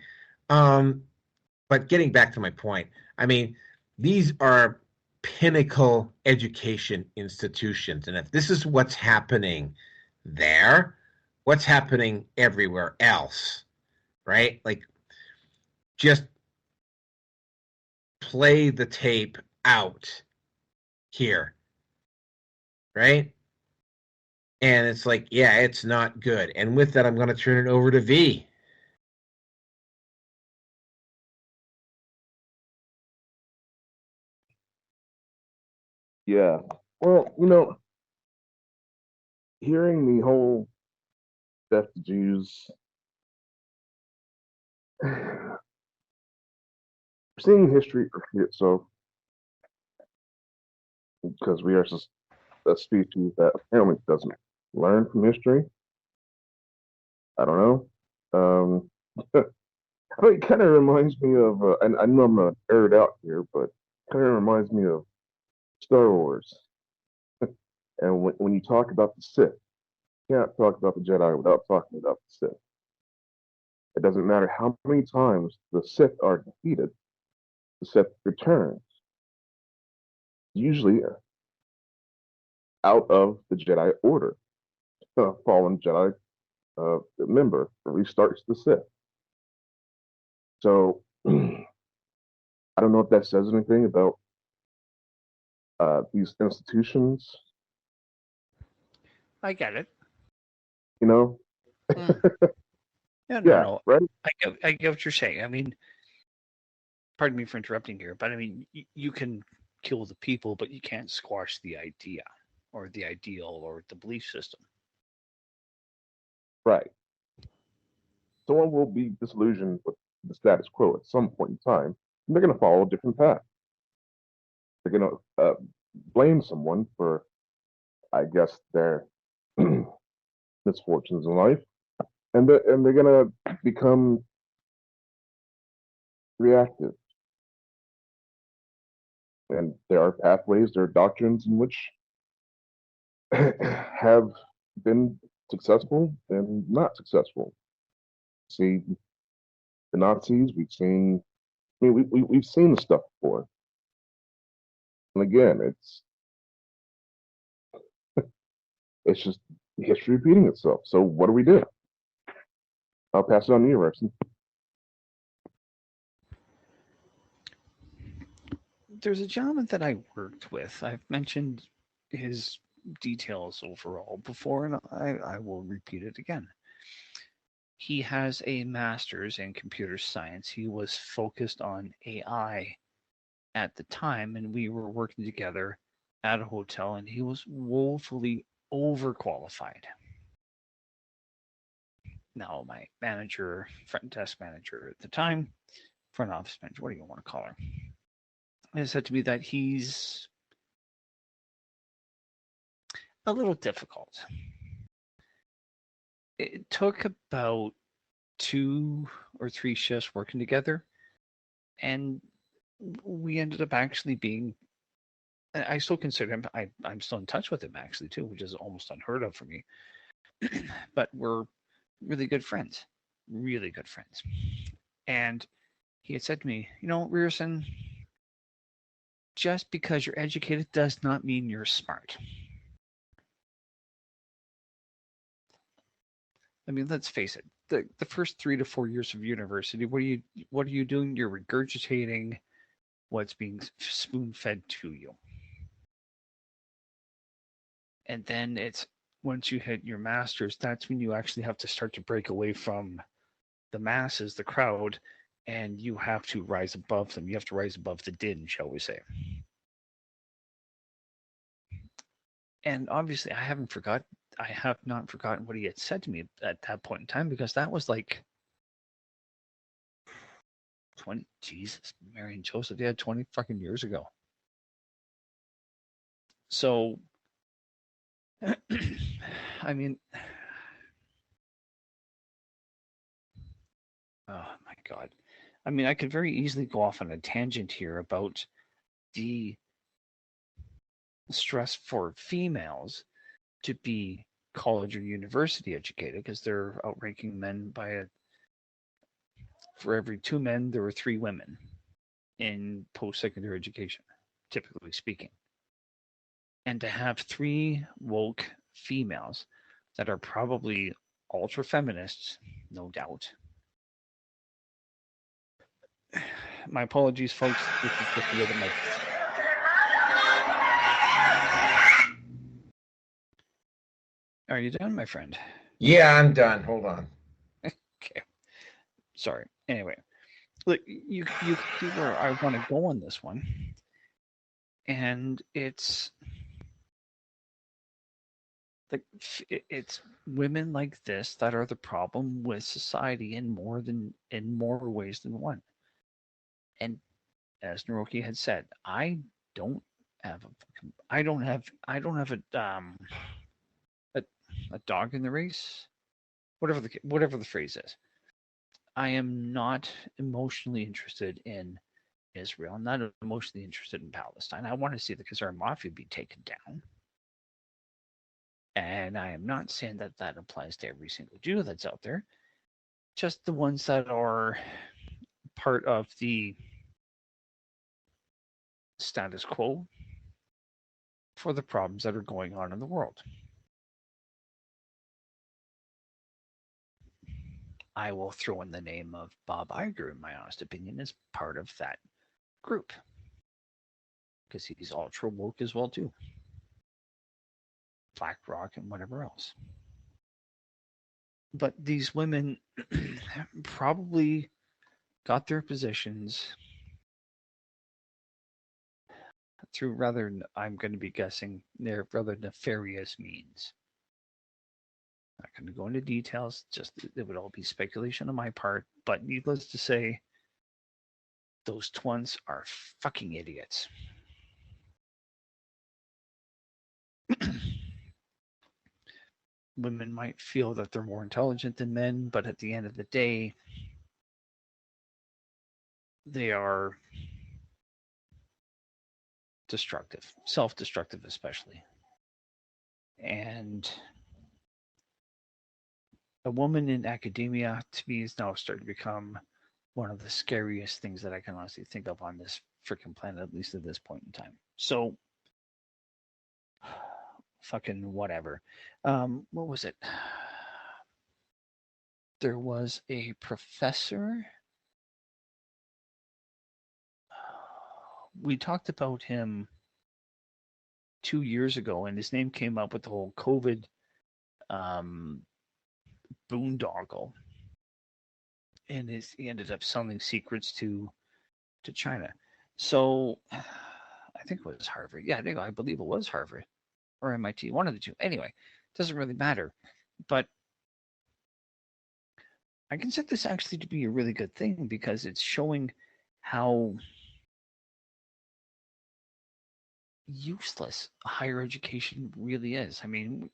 but getting back to my point, I mean, these are pinnacle education institutions. And if this is what's happening there, what's happening everywhere else, right? Like, just play the tape out here, right? And it's like, yeah, it's not good. And with that, I'm going to turn it over to V. Yeah. Well, hearing the whole death to Jews, seeing history repeat itself, because we are just a species that apparently doesn't learn from history. I don't know. It kind of reminds me of, and I know I'm a nerd out here, but kind of reminds me of Star Wars. And when you talk about the Sith, you can't talk about the Jedi without talking about the Sith. It doesn't matter how many times the Sith are defeated, the Sith returns. Usually out of the Jedi Order. A fallen Jedi member restarts the Sith. So I don't know if that says anything about these institutions. I get it. Yeah, no. Right. I get what you're saying. I mean, pardon me for interrupting here, but I mean, you can kill the people, but you can't squash the idea or the ideal or the belief system. Right. Someone will be disillusioned with the status quo at some point in time, and they're going to follow a different path. They're going to blame someone for, I guess, their misfortunes in life, and they're going to become reactive. And there are pathways, there are doctrines in which have been successful and not successful. See, the Nazis, we've seen the stuff before. And again, it's just history repeating itself. So what do we do? I'll pass it on to you, Rexon. There's a gentleman that I worked with. I've mentioned his details overall before, and I will repeat it again. He has a master's in computer science. He was focused on AI at the time, and we were working together at a hotel, and he was woefully overqualified. now my manager, front desk manager at the time, front office manager, what do you want to call her, has said to me that he's a little difficult. It took about 2 or 3 shifts working together, and we ended up actually being, I still consider him, I'm still in touch with him actually too, which is almost unheard of for me. But we're really good friends. And he had said to me, Rearson, just because you're educated does not mean you're smart. I mean, let's face it. The first 3 to 4 years of university, what are you doing? You're regurgitating what's being spoon-fed to you. And then it's once you hit your master's, that's when you actually have to start to break away from the masses, the crowd, and you have to rise above them. You have to rise above the din, shall we say. And obviously, I have not forgotten what he had said to me at that point in time, because that was like 20, Jesus, Mary and Joseph, 20 fucking years ago. So, I mean, oh my God. I mean, I could very easily go off on a tangent here about the stress for females to be college or university educated, because they're outranking men by for every 2 men, there were 3 women in post-secondary education, typically speaking. And to have 3 woke females that are probably ultra feminists, no doubt. My apologies, folks. This is just the way that Are you done, my friend? Yeah, I'm done. Hold on. Okay. Sorry. Anyway, look, you see where I want to go on this one. And it's women like this that are the problem with society in more ways than one. And as Naroki had said, I don't have a dog in the race, whatever the phrase is. I am not emotionally interested in Israel. I'm not emotionally interested in Palestine. I want to see the Khazar Mafia be taken down. And I am not saying that that applies to every single Jew that's out there, just the ones that are part of the status quo for the problems that are going on in the world. I will throw in the name of Bob Iger, in my honest opinion, as part of that group, because he's ultra woke as well too. BlackRock and whatever else. But these women probably got their positions through rather, I'm going to be guessing, their rather nefarious means. Not going to go into details, just it would all be speculation on my part, but needless to say, those twins are fucking idiots. Women might feel that they're more intelligent than men, but at the end of the day, they are destructive, self-destructive especially. And a woman in academia, to me, is now starting to become one of the scariest things that I can honestly think of on this freaking planet, at least at this point in time. So, fucking whatever. What was it? There was a professor. We talked about him 2 years ago, and his name came up with the whole COVID boondoggle. And he ended up selling secrets to China. So I think it was Harvard. Yeah, I believe it was Harvard or MIT, one of the two. Anyway, doesn't really matter. But I consider this actually to be a really good thing because it's showing how useless higher education really is. I mean,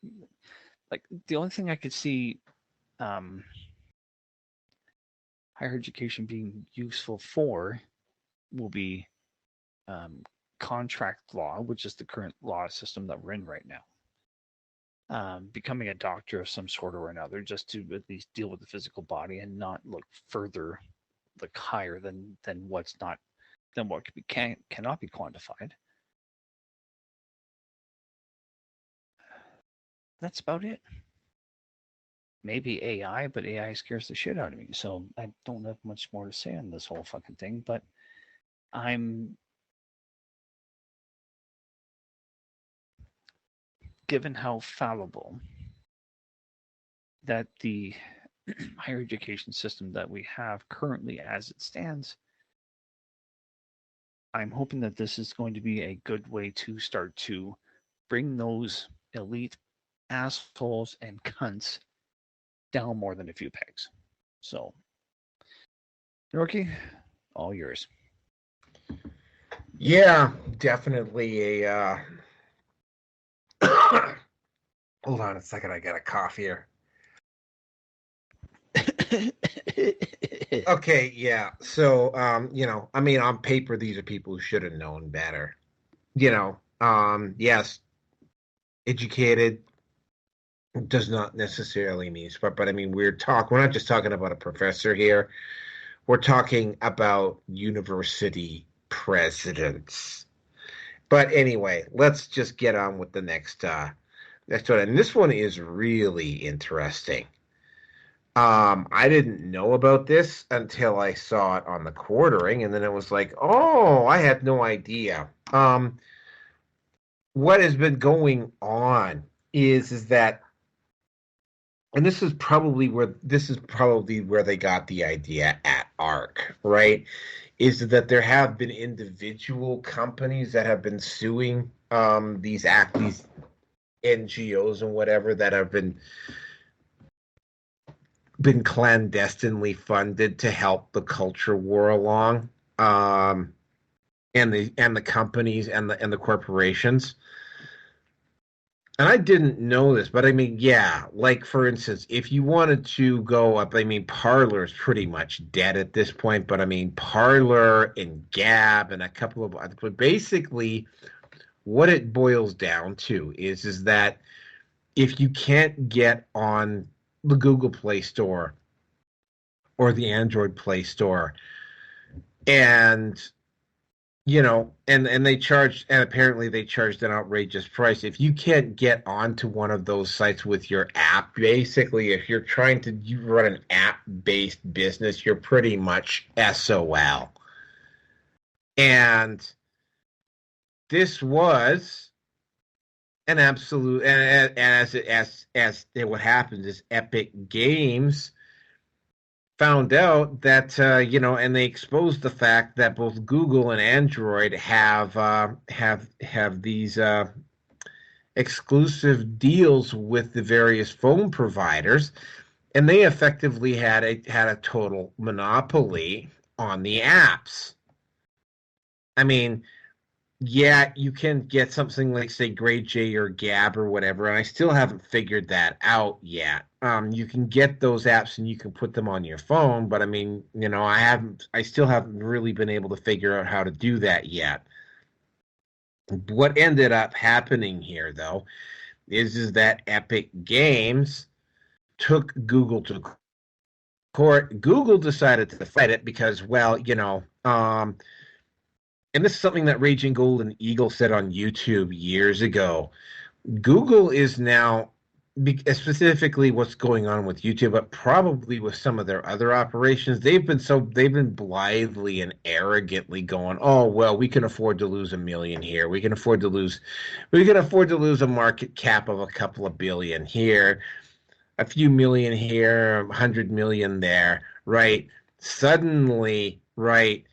like the only thing I could see higher education being useful for will be contract law, which is the current law system that we're in right now. Becoming a doctor of some sort or another, just to at least deal with the physical body and not look further, like higher than what cannot be quantified. That's about it. Maybe AI, but AI scares the shit out of me. So I don't have much more to say on this whole fucking thing, but I'm given how fallible that the higher education system that we have currently as it stands, I'm hoping that this is going to be a good way to start to bring those elite assholes and cunts down more than a few pegs. So, Yorkie, all yours. Yeah, definitely a hold on a second, I got a cough here. Okay, yeah. So, I mean, on paper, these are people who should have known better. Yes, educated does not necessarily mean smart, but I mean, we're not just talking about a professor here. We're talking about university presidents. But anyway, let's just get on with the next one. And this one is really interesting. I didn't know about this until I saw it on the quartering, and then it was like, oh, I had no idea. What has been going on is that, and this is probably where they got the idea at ARC, right? Is that there have been individual companies that have been suing these NGOs and whatever that have been clandestinely funded to help the culture war along, and the companies and the corporations. And I didn't know this, but I mean, yeah, like for instance, if you wanted to go up, I mean, Parler is pretty much dead at this point, but I mean, Parler and Gab and a couple of others, but basically what it boils down to is that if you can't get on the Google Play Store or the Android Play Store, and and they charged, and apparently they charged an outrageous price. If you can't get onto one of those sites with your app, basically, if you're trying to run an app-based business, you're pretty much SOL. And this was an absolute, and as what happens is Epic Games found out that and they exposed the fact that both Google and Android have these exclusive deals with the various phone providers, and they effectively had a total monopoly on the apps. I mean, yeah, you can get something like, say, Grade J or Gab or whatever, and I still haven't figured that out yet. You can get those apps and you can put them on your phone, but I mean, I still haven't really been able to figure out how to do that yet. What ended up happening here, though, is that Epic Games took Google to court. Google decided to fight it because, well, and this is something that Raging Golden Eagle said on YouTube years ago. Google is now, specifically what's going on with YouTube, but probably with some of their other operations, they've been blithely and arrogantly going, oh, well, we can afford to lose $1 million here. We can afford to lose a market cap of a couple of billion here, a few million here, 100 million there, right? Suddenly, right,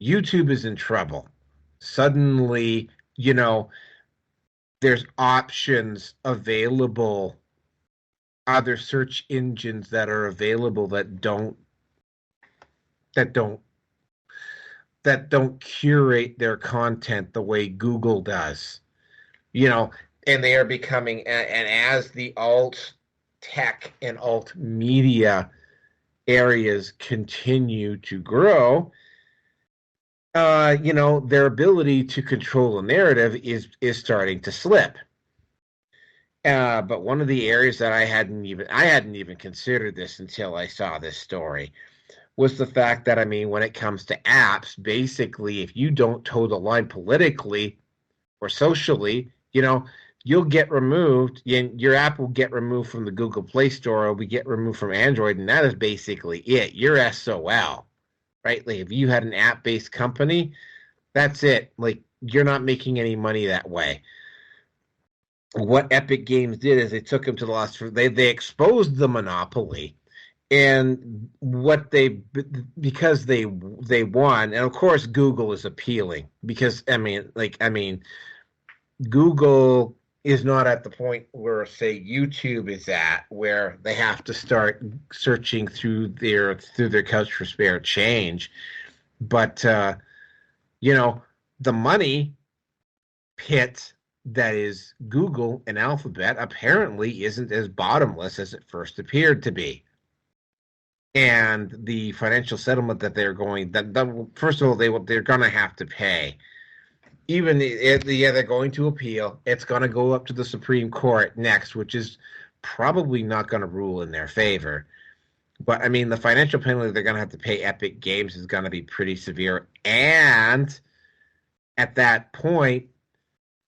YouTube is in trouble. Suddenly, there's options available other search engines that are available that don't curate their content the way Google does. And they are becoming, and as the alt tech and alt media areas continue to grow, their ability to control a narrative is starting to slip. But one of the areas that I hadn't even considered this until I saw this story was the fact that, when it comes to apps, basically, if you don't toe the line politically or socially, you'll get removed. Your app will get removed from the Google Play Store, or we get removed from Android, and that is basically it. You're SOL, right? Like if you had an app-based company, that's it. Like you're not making any money that way. What Epic Games did is they took them to the last. They exposed the monopoly, and because they won, and of course Google is appealing because Google is not at the point where, say, YouTube is at, where they have to start searching through their couch for spare change. But the money pit that is Google and Alphabet apparently isn't as bottomless as it first appeared to be. And the financial settlement that they're going, first of all, they're going to have to pay. They're going to appeal. It's going to go up to the Supreme Court next, which is probably not going to rule in their favor. But, the financial penalty they're going to have to pay Epic Games is going to be pretty severe. And at that point,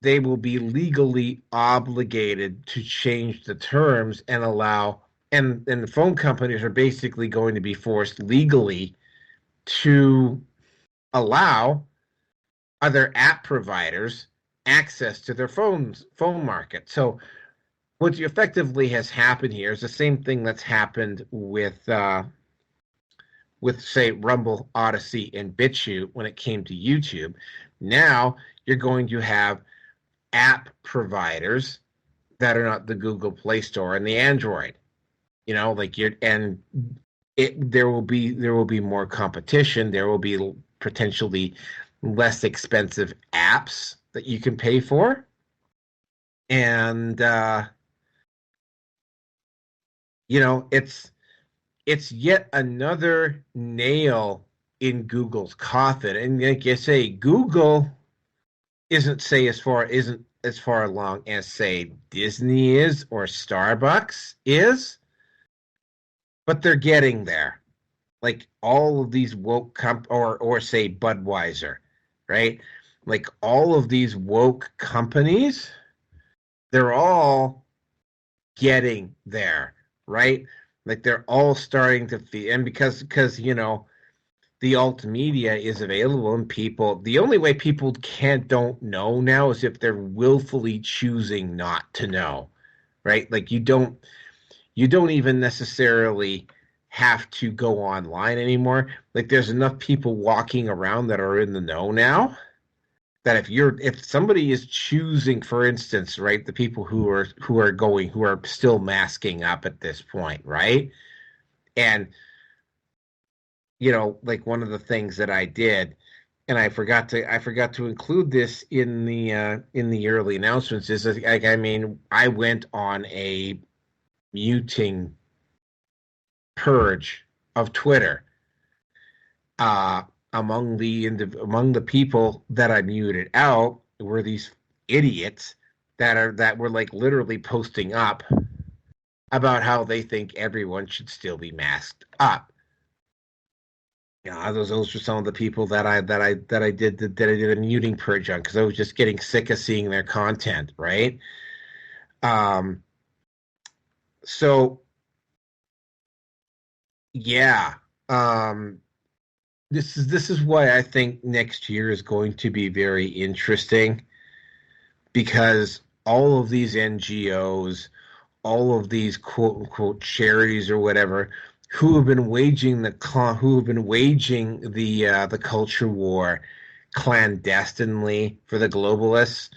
they will be legally obligated to change the terms and allow, and the phone companies are basically going to be forced legally to allow other app providers access to their phone market. So what effectively has happened here is the same thing that's happened with say Rumble, Odyssey, and BitChute when it came to YouTube. Now you're going to have app providers that are not the Google Play Store and the Android. There will be more competition. There will be potentially less expensive apps that you can pay for. And it's yet another nail in Google's coffin. And like you say, Google isn't as far along as, say, Disney is or Starbucks is, but they're getting there. Like all of these woke or say Budweiser, right? Like all of these woke companies, they're all getting there, right? Like they're all starting to feel, and because the alt media is available, and the only way people don't know now is if they're willfully choosing not to know, right? Like you don't even necessarily have to go online anymore. Like there's enough people walking around that are in the know now that if somebody is choosing, for instance, right, the people who are still masking up at this point, right? And like one of the things that I did, and I forgot to include this in the early announcements, is I went on a muting purge of Twitter. Among the people that I muted out were these idiots that were like literally posting up about how they think everyone should still be masked up. Those were some of the people that I did a muting purge on, because I was just getting sick of seeing their content, right? So yeah, this is why I think next year is going to be very interesting, because all of these NGOs, all of these quote unquote charities or whatever, who have been waging the culture war clandestinely for the globalists,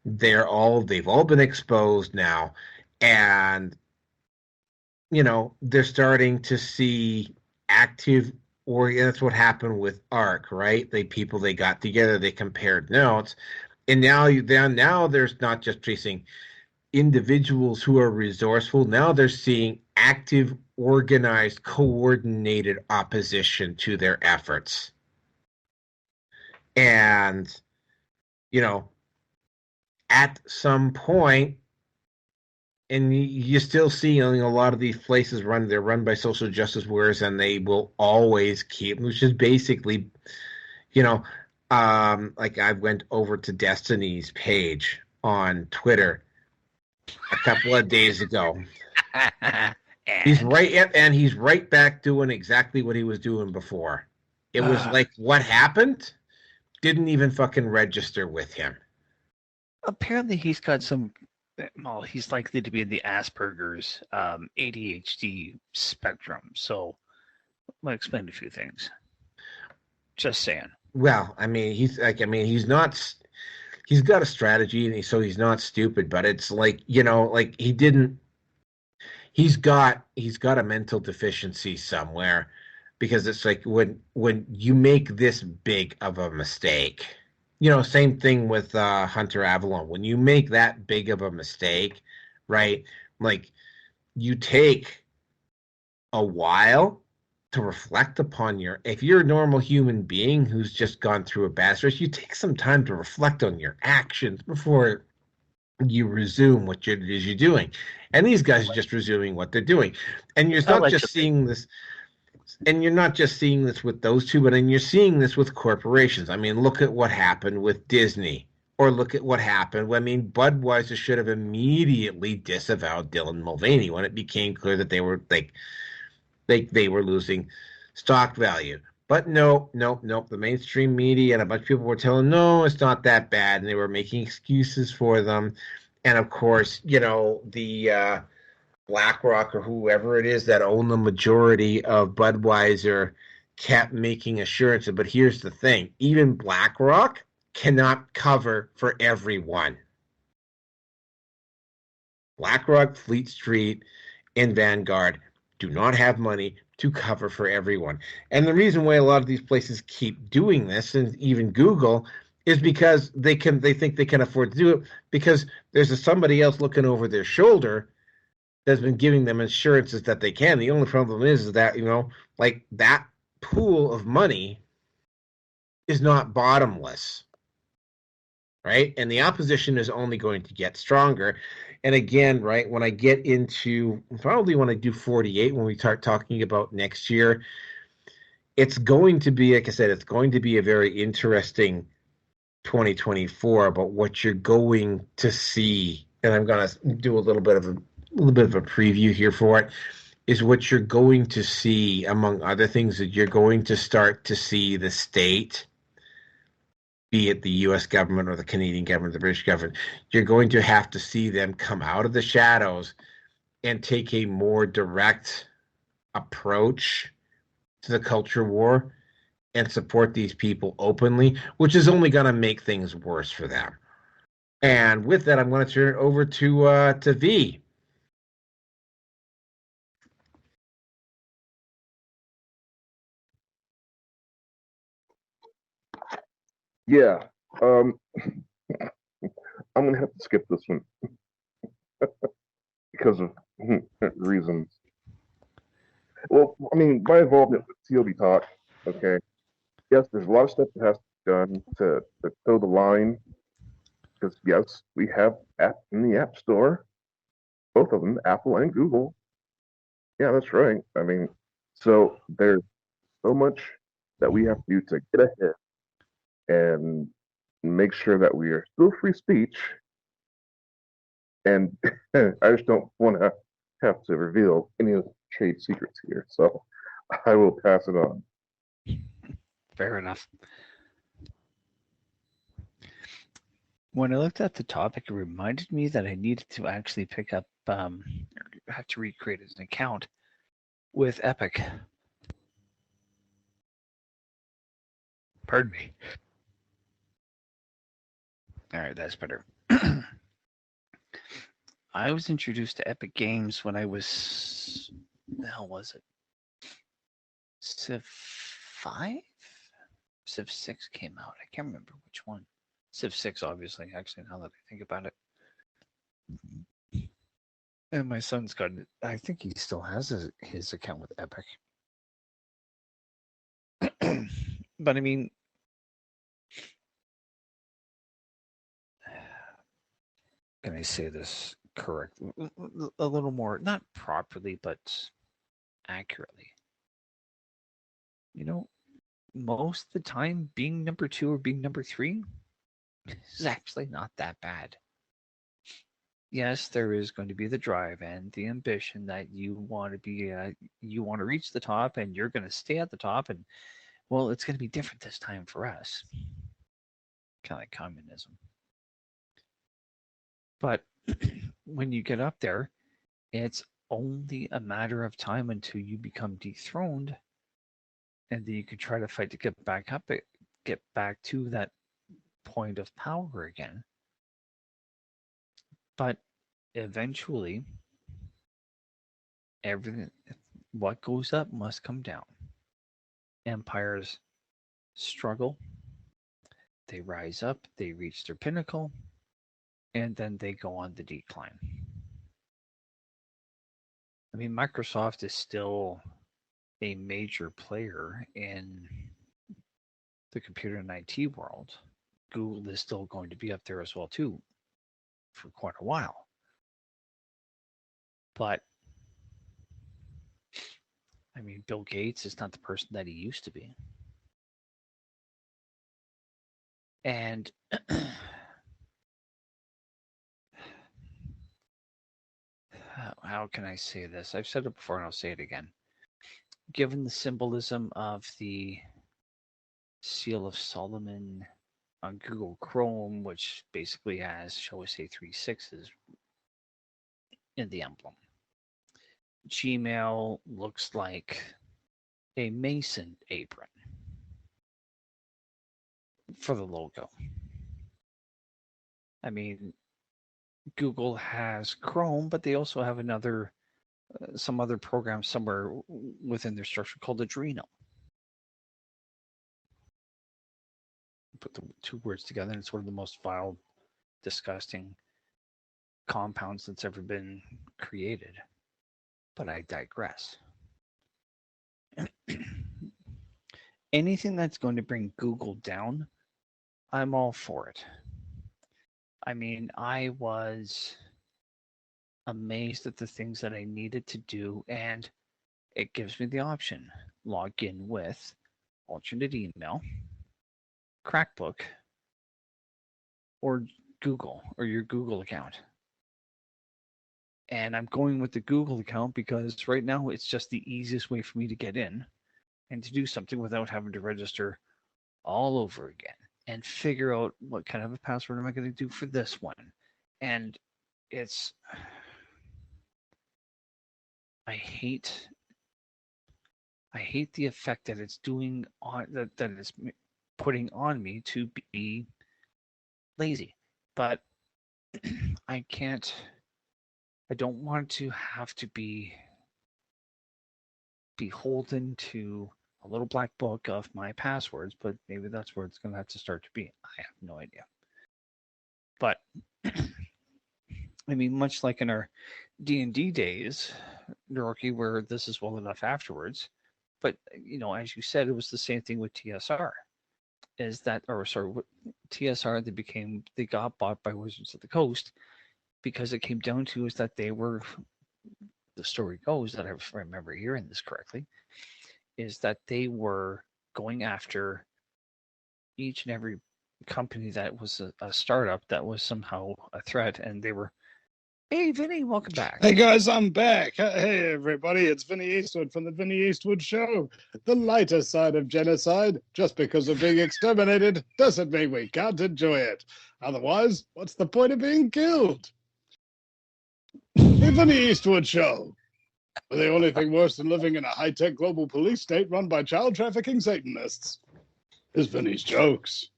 they've all been exposed now, and they're starting to see active, or that's what happened with ARC, right? They got together, they compared notes, and now there's not just tracing individuals who are resourceful. Now they're seeing active, organized, coordinated opposition to their efforts. And, at some point, and you still see a lot of these places they're run by social justice warriors, and they will always keep, which is basically, like I went over to Destiny's page on Twitter a couple of days ago. He's right back doing exactly what he was doing before. It was like, what happened? Didn't even fucking register with him. Apparently he's got some, well, he's likely to be in the Asperger's ADHD spectrum. So I'll explain a few things. Just saying. Well, he's not, he's got a strategy, and so he's not stupid, but it's like, he's got a mental deficiency somewhere, because it's like when you make this big of a mistake, same thing with Hunter Avalon. When you make that big of a mistake, right? Like, you take a while to reflect upon if you're a normal human being who's just gone through a bad stress, you take some time to reflect on your actions before you resume what it is you're doing. And these guys are just resuming what they're doing. And you're not just seeing this, and you're not just seeing this with those two, but you're seeing this with corporations. Look at what happened with Disney, or look at what happened. Budweiser should have immediately disavowed Dylan Mulvaney when it became clear that they were they were losing stock value. But nope. The mainstream media and a bunch of people were telling, no, it's not that bad, and they were making excuses for them. And of course, the BlackRock or whoever it is that own the majority of Budweiser kept making assurances. But here's the thing: even BlackRock cannot cover for everyone. BlackRock, Fleet Street, and Vanguard do not have money to cover for everyone. And the reason why a lot of these places keep doing this, and even Google, is because they think they can afford to do it, because there's somebody else looking over their shoulder that's been giving them assurances that they can. The only problem is that, that pool of money is not bottomless, right? And the opposition is only going to get stronger. And again, right, when I get into, probably when I do 48, when we start talking about next year, it's going to be, like I said, it's going to be a very interesting 2024. But what you're going to see, and I'm going to do a little bit of a preview here for it, is what you're going to see, among other things, that you're going to start to see the state, be it the U.S. government or the Canadian government, the British government, you're going to have to see them come out of the shadows and take a more direct approach to the culture war and support these people openly, which is only going to make things worse for them. And with that, I'm going to turn it over to V. Yeah. I'm gonna have to skip this one because of reasons. Well, my involvement with TLB Talk, okay. Yes, there's a lot of stuff that has to be done to toe the line. Because yes, we have app in the App Store, both of them, Apple and Google. Yeah, that's right. So there's so much that we have to do to get ahead and make sure that we are still free speech. And I just don't want to have to reveal any of the trade secrets here. So I will pass it on. Fair enough. When I looked at the topic, it reminded me that I needed to actually pick up, have to recreate an account with Epic. Pardon me. All right, that's better. I was introduced to Epic Games when I was, the hell was it? Civ 5? Civ 6 came out. I can't remember which one. Civ 6, obviously, actually, now that I think about it. And my son's got, I think he still has his account with Epic. But I mean, can I say this correct? A little more, not properly, but accurately. You know, most of the time, being number 2 or being number 3 is actually not that bad. Yes, there is going to be the drive and the ambition that you want to be, you want to reach the top, and you're going to stay at the top, and well, it's going to be different this time for us. Kind of like communism. But when you get up there, it's only a matter of time until you become dethroned, and then you can try to fight to get back up, get back to that point of power again. But eventually, everything, what goes up must come down. Empires struggle, they rise up, they reach their pinnacle, and then they go on the decline. I mean, Microsoft is still a major player in the computer and IT world. Google is still going to be up there as well, too, for quite a while. But, I mean, Bill Gates is not the person that he used to be. And how can I say this? I've said it before and I'll say it again. Given the symbolism of the Seal of Solomon on Google Chrome, which basically has, shall we say, 3 6s in the emblem. Gmail looks like a Mason apron for the logo. I mean, Google has Chrome, but they also have another, some other program somewhere within their structure called Adreno. Put the 2 words together, and it's one of the most vile, disgusting compounds that's ever been created. But I digress. Anything that's going to bring Google down, I'm all for it. I mean, I was amazed at the things that I needed to do, and it gives me the option. Log in with alternate email, Crackbook, or Google, or your Google account. And I'm going with the Google account because right now it's just the easiest way for me to get in and to do something without having to register all over again and figure out what kind of a password am I going to do for this one. And it's, I hate the effect that it's doing on, that it's putting on me to be lazy. But I don't want to have to be beholden to a little black book of my passwords, but maybe that's where it's going to have to start to be. I have no idea. But, I mean, much like in our D&D days, Naroki, where this is well enough afterwards, but, you know, as you said, it was the same thing with TSR. TSR, they got bought by Wizards of the Coast, because it came down to is that they were, the story goes, that I remember hearing this correctly, is that they were going after each and every company that was a startup that was somehow a threat, and they were, hey, Vinny, welcome back. Hey guys, I'm back. Hey everybody, it's Vinny Eastwood from the Vinny Eastwood Show. The lighter side of genocide, just because of being exterminated, doesn't mean we can't enjoy it. Otherwise, what's the point of being killed? The Vinny Eastwood Show. The only thing worse than living in a high-tech global police state run by child trafficking Satanists is Vinny's jokes.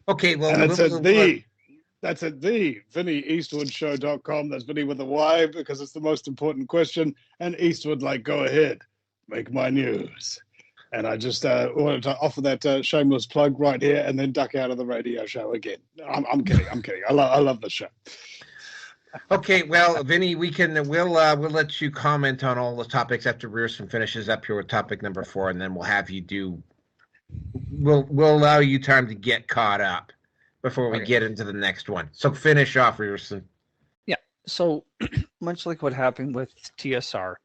Okay, well, And it says the That's at the VinnyEastwoodShow.com. That's Vinny with a Y because it's the most important question. And Eastwood, like, go ahead, make my news. And I just wanted to offer that shameless plug right here and then duck out of the radio show again. I'm kidding. I love the show. Okay, well, Vinny, we'll let you comment on all the topics after Rearson finishes up here with topic number 4, and then we'll have you we'll allow you time to get caught up before we get into the next one. So finish off, Rearson. Yeah. So much like what happened with TSR,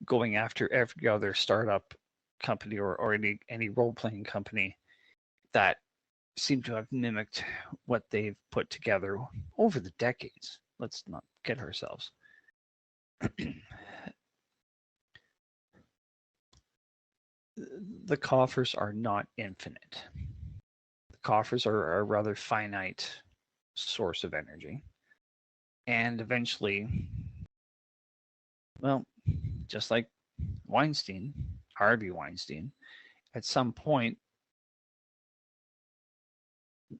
going after every other startup company or any role-playing company that seemed to have mimicked what they've put together over the decades. Let's not kid ourselves. The coffers are not infinite. The coffers are a rather finite source of energy. And eventually, well, just like Weinstein, Harvey Weinstein, at some point,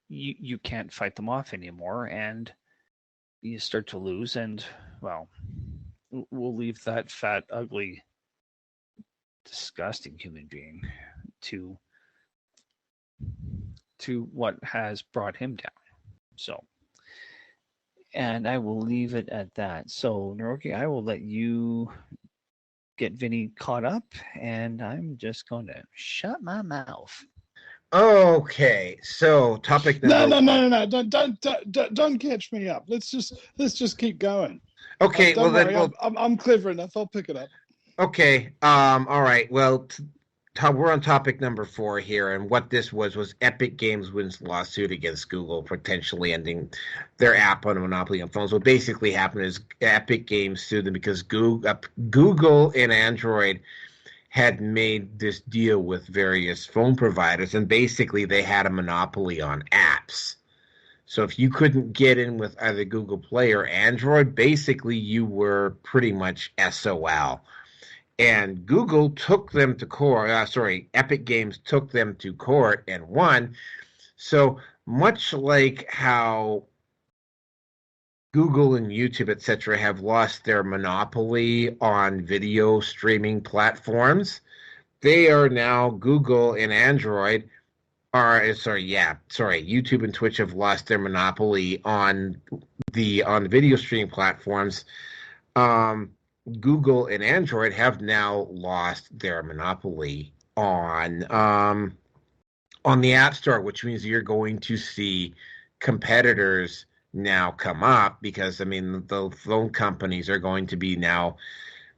you can't fight them off anymore, and you start to lose, and, well, we'll leave that fat, ugly, disgusting human being to what has brought him down. So, and I will leave it at that. So, Naroki, I will let you get Vinny caught up, and I'm just going to shut my mouth. Okay, so topic number No. Don't catch me up. Let's just keep going. Okay, well worry, then I'm clever enough. I'll pick it up. Okay. All right. Well, we're on topic number 4 here, and what this was Epic Games wins lawsuit against Google, potentially ending their app on a monopoly on phones. What basically happened is Epic Games sued them because Google and Android had made this deal with various phone providers, and basically they had a monopoly on apps. So if you couldn't get in with either Google Play or Android, basically you were pretty much SOL. And Google took them to court. Epic Games took them to court and won. So much like how Google and YouTube, etc., have lost their monopoly on video streaming platforms, they are now, Google and Android YouTube and Twitch have lost their monopoly on the video streaming platforms. Google and Android have now lost their monopoly on the App Store, which means you're going to see competitors now come up, because the phone companies are going to be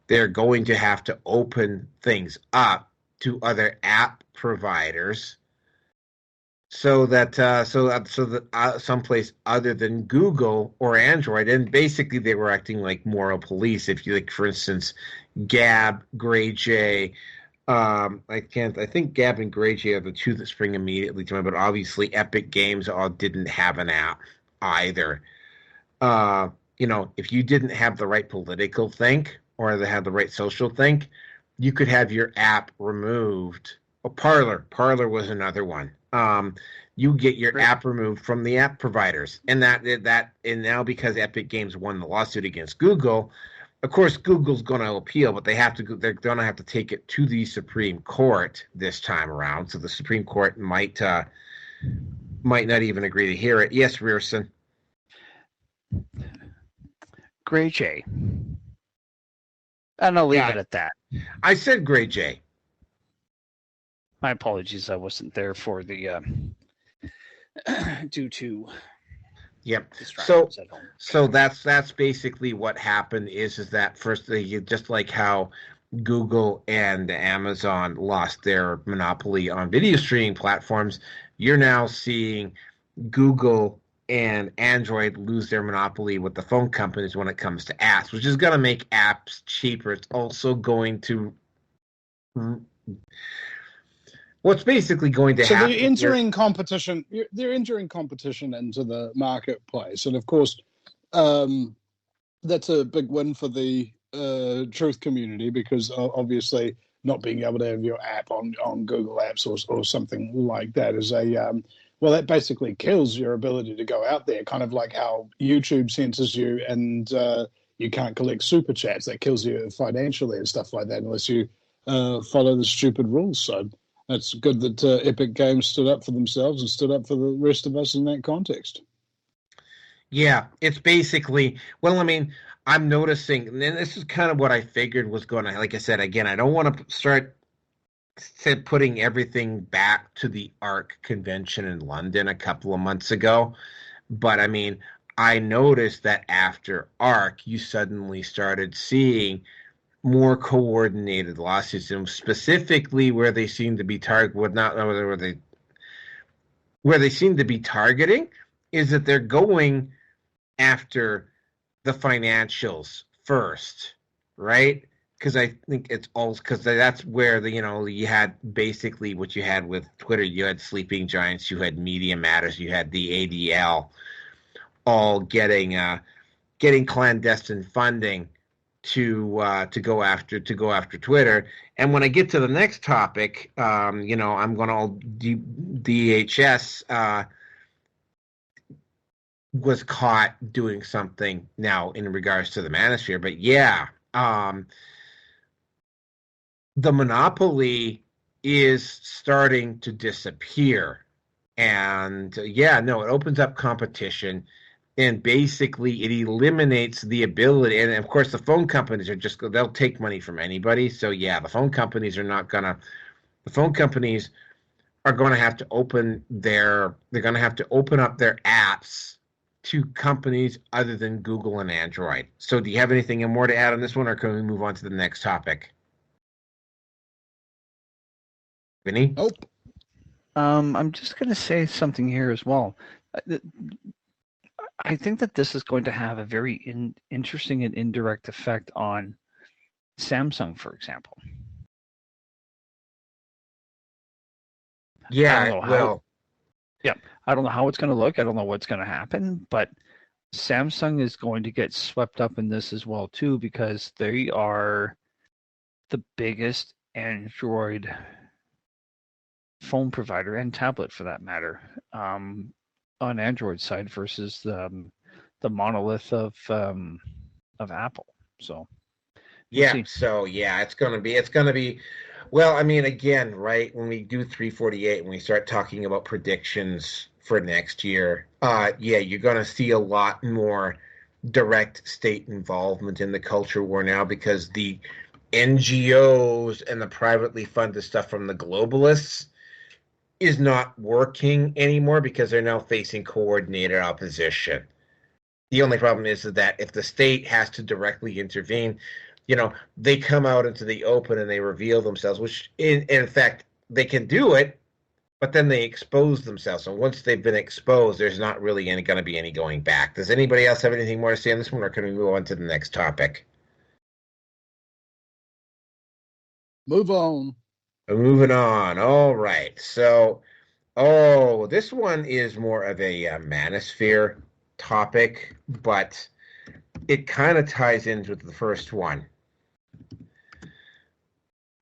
they're going to have to open things up to other app providers so that someplace other than Google or Android. And basically they were acting like moral police. If you, like, for instance, Gab, GreyJ, I think Gab and GreyJ are the two that spring immediately to mind, but obviously Epic Games didn't have an app either. If you didn't have the right political think or they had the right social think, you could have your app removed. Parler was another one. You get your app removed from the app providers, and and now because Epic Games won the lawsuit against Google, of course Google's going to appeal, but they're going to have to take it to the Supreme Court this time around. So the Supreme Court might not even agree to hear it. Yes, Rearson. GreyJ. And I'll leave it at that. I said GreyJ. My apologies, I wasn't there for the due to distractions at home. So that's basically what happened. Is that first, just like how Google and Amazon lost their monopoly on video streaming platforms, you're now seeing Google and Android lose their monopoly with the phone companies when it comes to apps, which is going to make apps cheaper. It's also going to what's basically going to happen. So they're entering competition. They're entering competition into the marketplace, and of course, that's a big win for the truth community, because obviously not being able to have your app on Google Apps or something like that is a Well, that basically kills your ability to go out there, kind of like how YouTube censors you and you can't collect super chats. That kills you financially and stuff like that unless you follow the stupid rules. So it's good that Epic Games stood up for themselves and stood up for the rest of us in that context. Yeah, it's basically, well, I mean, I'm noticing, and this is kind of what I figured was going to, like I said, again, I don't want to start putting everything back to the ARC convention in London a couple of months ago. But I mean, I noticed that after ARC, you suddenly started seeing more coordinated lawsuits, and specifically where they seem to be where they seem to be targeting is that they're going after the financials first, right? Because I think it's all because that's where you had basically what you had with Twitter. You had Sleeping Giants, you had Media Matters, you had the ADL, all getting clandestine funding to go after Twitter. And when I get to the next topic, I'm going to DHS was caught doing something now in regards to the Manosphere, but yeah. The monopoly is starting to disappear. And it opens up competition, and basically it eliminates the ability. And of course, the phone companies they'll take money from anybody. So yeah, the phone companies are going to have to open up their apps to companies other than Google and Android. So do you have anything more to add on this one, or can we move on to the next topic? Vinny? Nope. I'm just going to say something here as well. I think that this is going to have a very interesting and indirect effect on Samsung, for example. Yeah, I don't know how it's going to look. I don't know what's going to happen, but Samsung is going to get swept up in this as well, too, because they are the biggest Android phone provider and tablet, for that matter, on Android side versus the monolith of Apple. So it's going to be. Well, I mean, again, right, when we do 348 and we start talking about predictions for next year, you're going to see a lot more direct state involvement in the culture war now, because the NGOs and the privately funded stuff from the globalists is not working anymore because they're now facing coordinated opposition. The only problem is that if the state has to directly intervene, they come out into the open and they reveal themselves, which in fact they can do it, but then they expose themselves. And once they've been exposed, there's not really going to be any going back. Does anybody else have anything more to say on this one, or can we move on to the next topic? Move on. Moving on. All right. So, this one is more of a Manosphere topic, but it kind of ties in with the first one.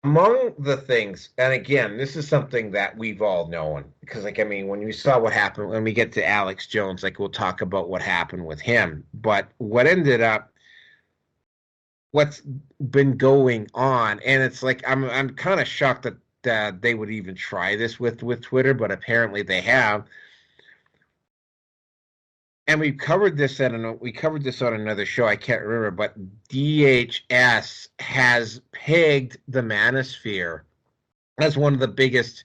Among the things, and again, this is something that we've all known, because, when you saw what happened, when we get to Alex Jones, we'll talk about what happened with him. But what's been going on, and it's I'm kind of shocked that they would even try this with Twitter, but apparently they have. And we covered this on another show. I can't remember, but DHS has pegged the Manosphere as one of the biggest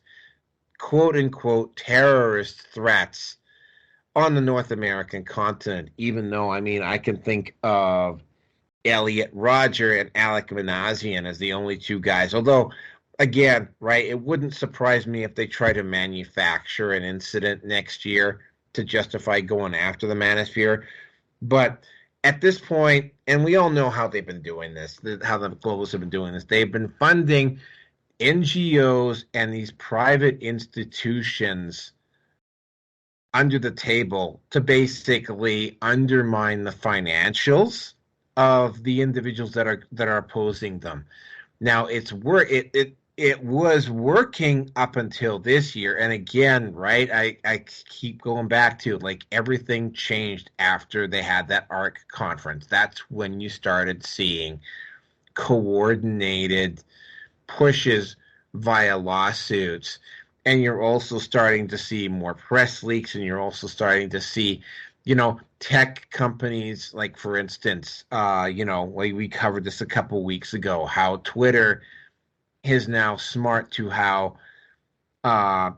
quote unquote terrorist threats on the North American continent. Even though, I can think of Elliot Rodger and Alec Manassian as the only two guys. Although, again, right, it wouldn't surprise me if they try to manufacture an incident next year to justify going after the Manosphere. But at this point, and we all know how they've been doing this, how the globalists have been doing this, they've been funding NGOs and these private institutions under the table to basically undermine the financials of the individuals that are opposing them. Now, it it was working up until this year. And again, right, I keep going back to like everything changed after they had that ARC conference. That's when you started seeing coordinated pushes via lawsuits. And you're also starting to see more press leaks, and you're also starting to see, tech companies, like, for instance, like we covered this a couple weeks ago, how Twitter is now smart to how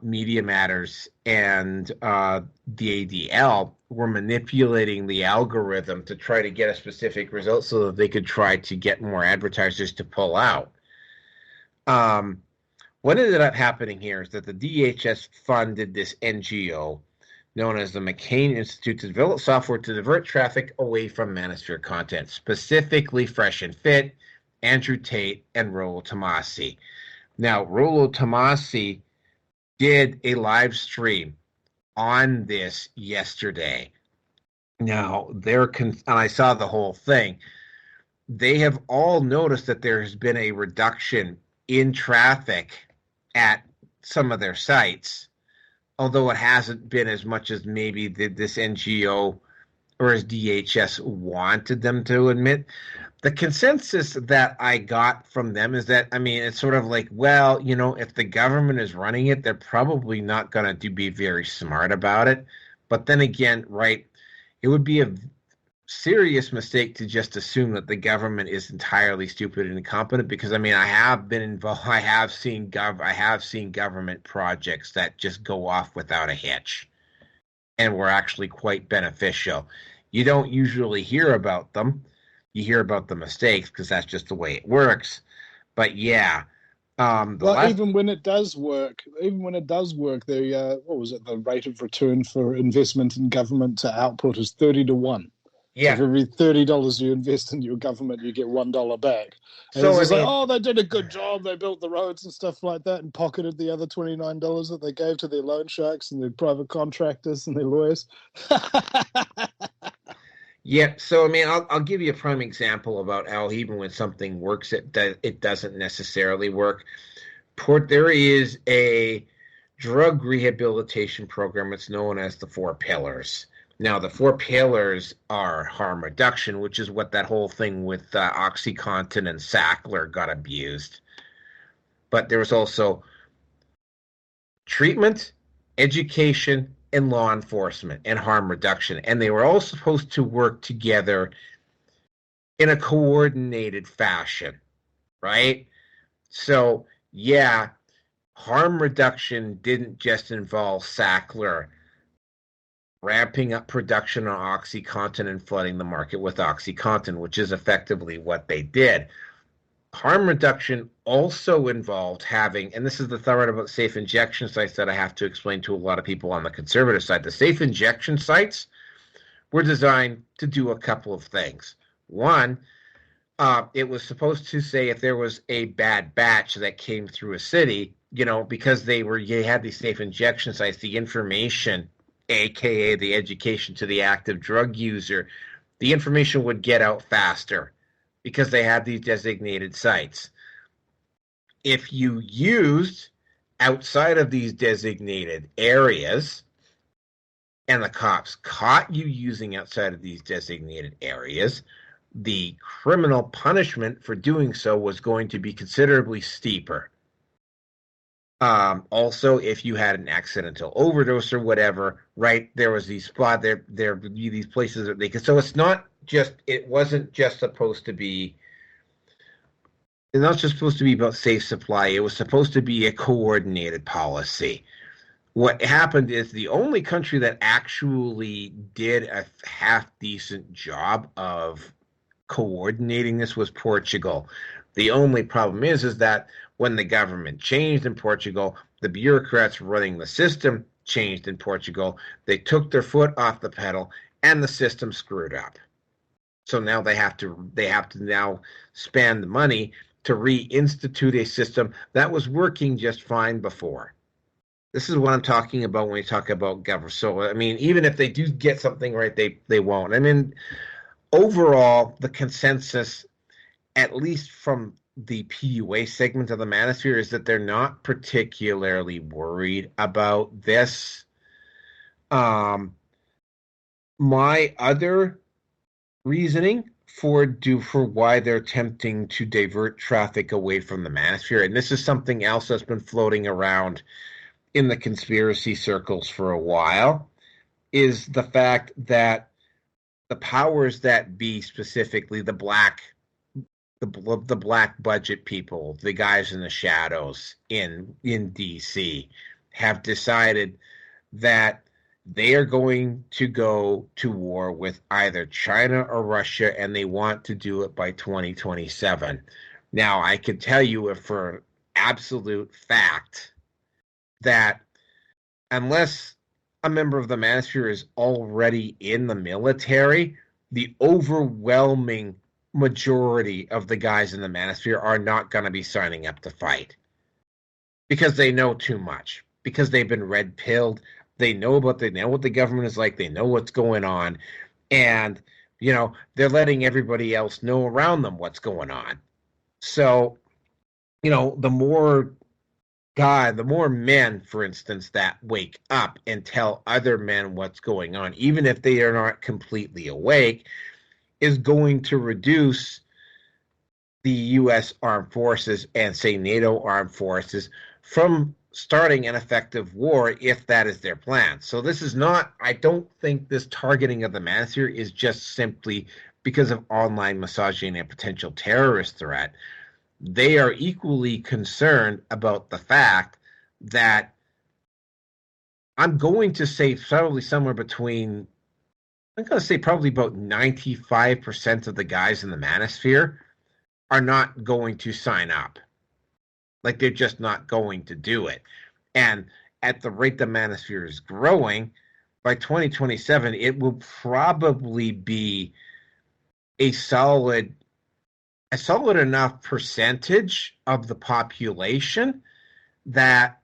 Media Matters and the ADL were manipulating the algorithm to try to get a specific result so that they could try to get more advertisers to pull out. What ended up happening here is that the DHS funded this NGO known as the McCain Institute to develop software to divert traffic away from Manosphere content, specifically Fresh and Fit, Andrew Tate, and Rollo Tomasi. Now, Rollo Tomasi did a live stream on this yesterday. Now, and I saw the whole thing. They have all noticed that there has been a reduction in traffic at some of their sites, although it hasn't been as much as maybe this NGO or as DHS wanted them to admit. The consensus that I got from them is that, it's sort of like, well, if the government is running it, they're probably not going to be very smart about it. But then again, right, it would be a serious mistake to just assume that the government is entirely stupid and incompetent, because I have been involved. I have seen government projects that just go off without a hitch and were actually quite beneficial. You don't usually hear about them. You hear about the mistakes because that's just the way it works. But yeah, even when it does work, the what was it? The rate of return for investment in government to output is 30-1. Yeah. So for every $30 you invest in your government, you get $1 back. And So, it's like, they did a good job. They built the roads and stuff like that, and pocketed the other $29 that they gave to their loan sharks and their private contractors and their lawyers. Yeah. So, I'll give you a prime example about how even when something works, it doesn't necessarily work. There is a drug rehabilitation program. It's known as the 4 Pillars. Now, the 4 pillars are harm reduction, which is what that whole thing with OxyContin and Sackler got abused. But there was also treatment, education, and law enforcement, and harm reduction. And they were all supposed to work together in a coordinated fashion, right? So, yeah, harm reduction didn't just involve Sackler ramping up production on OxyContin and flooding the market with OxyContin, which is effectively what they did. Harm reduction also involved having, and this is the thought about safe injection sites that I have to explain to a lot of people on the conservative side. The safe injection sites were designed to do a couple of things. One, it was supposed to say if there was a bad batch that came through a city, because you had these safe injection sites, the information, aka the education to the active drug user, the information would get out faster because they had these designated sites. If you used outside of these designated areas and the cops caught you using outside of these designated areas, the criminal punishment for doing so was going to be considerably steeper. Also, if you had an accidental overdose or whatever, right, there was these there would be these places that they could. So it wasn't just supposed to be about safe supply. It was supposed to be a coordinated policy. What happened is the only country that actually did a half-decent job of coordinating this was Portugal. The only problem is that when the government changed in Portugal, the bureaucrats running the system changed in Portugal. They took their foot off the pedal, and the system screwed up. So now they have to now spend the money to reinstitute a system that was working just fine before. This is what I'm talking about when we talk about government. So, even if they do get something right, they won't. Overall, the consensus, at least from the PUA segment of the Manosphere is that they're not particularly worried about this. My other reasoning for why they're attempting to divert traffic away from the Manosphere, and this is something else that's been floating around in the conspiracy circles for a while, is the fact that the powers that be, specifically the black budget people, the guys in the shadows in DC, have decided that they are going to go to war with either China or Russia, and they want to do it by 2027. Now, I can tell you for absolute fact that unless a member of the Manosphere is already in the military, the overwhelming majority of the guys in the Manosphere are not going to be signing up to fight because they know too much, because they've been red-pilled. They know what the government is like. They know what's going on. And, they're letting everybody else know around them what's going on. So, the more men, for instance, that wake up and tell other men what's going on, even if they are not completely awake, is going to reduce the U.S. armed forces and, say, NATO armed forces from starting an effective war if that is their plan. So this is not, I don't think this targeting of the Manosphere is just simply because of online misogyny and potential terrorist threat. They are equally concerned about the fact that I'm going to say probably somewhere between, I'm going to say probably about 95% of the guys in the Manosphere are not going to sign up. Like, they're just not going to do it. And at the rate the Manosphere is growing, by 2027, it will probably be a solid enough percentage of the population that,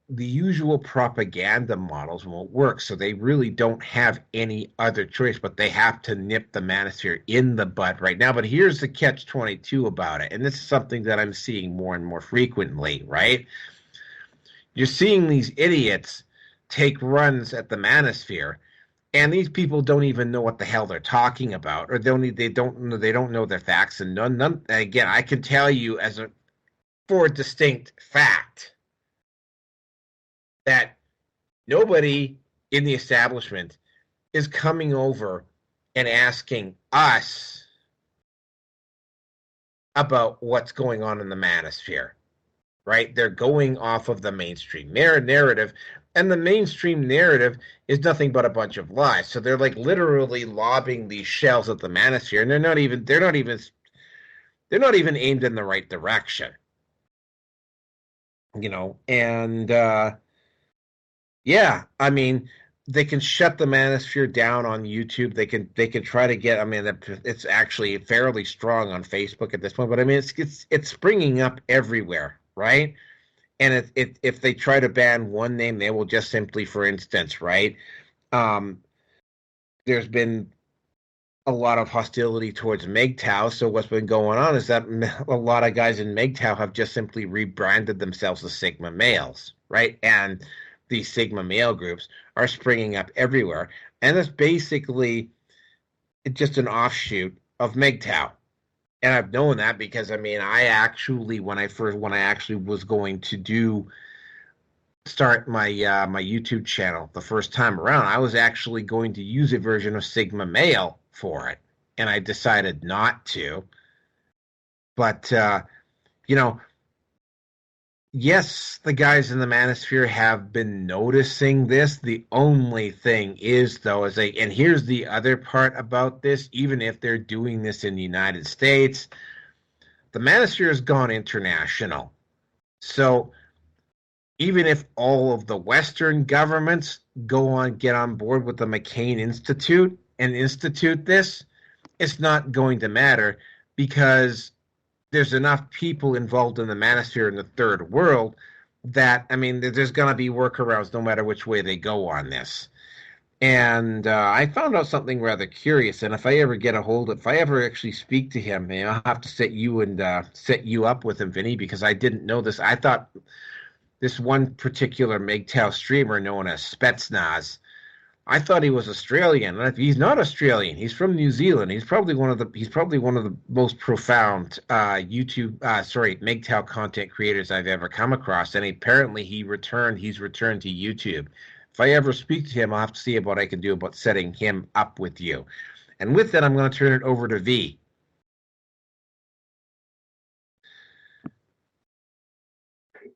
the usual propaganda models won't work. So they really don't have any other choice, but they have to nip the Manosphere in the bud right now. But here's the catch-22 about it. And this is something that I'm seeing more and more frequently, right? You're seeing these idiots take runs at the Manosphere, and these people don't even know what the hell they're talking about, or they don't know their facts. And none. Again, I can tell you for a distinct fact that nobody in the establishment is coming over and asking us about what's going on in the Manosphere, right? They're going off of the mainstream narrative, and the mainstream narrative is nothing but a bunch of lies. So they're like literally lobbing these shells at the Manosphere, and they're not even aimed in the right direction. Yeah, I mean, they can shut the Manosphere down on YouTube. They can try to get. I mean, it's actually fairly strong on Facebook at this point, but I mean, it's springing up everywhere, right? And if they try to ban one name, they will just simply, for instance, right? There's been a lot of hostility towards MGTOW. So what's been going on is that a lot of guys in MGTOW have just simply rebranded themselves as Sigma males, right? And these Sigma male groups are springing up everywhere. And it's basically just an offshoot of MGTOW. And I've known that because, I mean, I actually, when I actually was going to start my my YouTube channel the first time around, I was actually going to use a version of Sigma Male for it. And I decided not to. But, yes, the guys in the Manosphere have been noticing this. The only thing is, though, and here's the other part about this, even if they're doing this in the United States, the Manosphere has gone international. So even if all of the Western governments get on board with the McCain Institute and institute this, it's not going to matter because there's enough people involved in the Manosphere in the third world that, I mean, there's going to be workarounds no matter which way they go on this. And I found out something rather curious. And if I ever if I ever actually speak to him, I'll have to set you up with him, Vinny, because I didn't know this. I thought this one particular MGTOW streamer known as Spetsnaz, I thought he was Australian. He's not Australian. He's from New Zealand. He's probably one of the most profound MGTOW content creators I've ever come across. And apparently he's returned to YouTube. If I ever speak to him, I'll have to see what I can do about setting him up with you. And with that, I'm going to turn it over to V.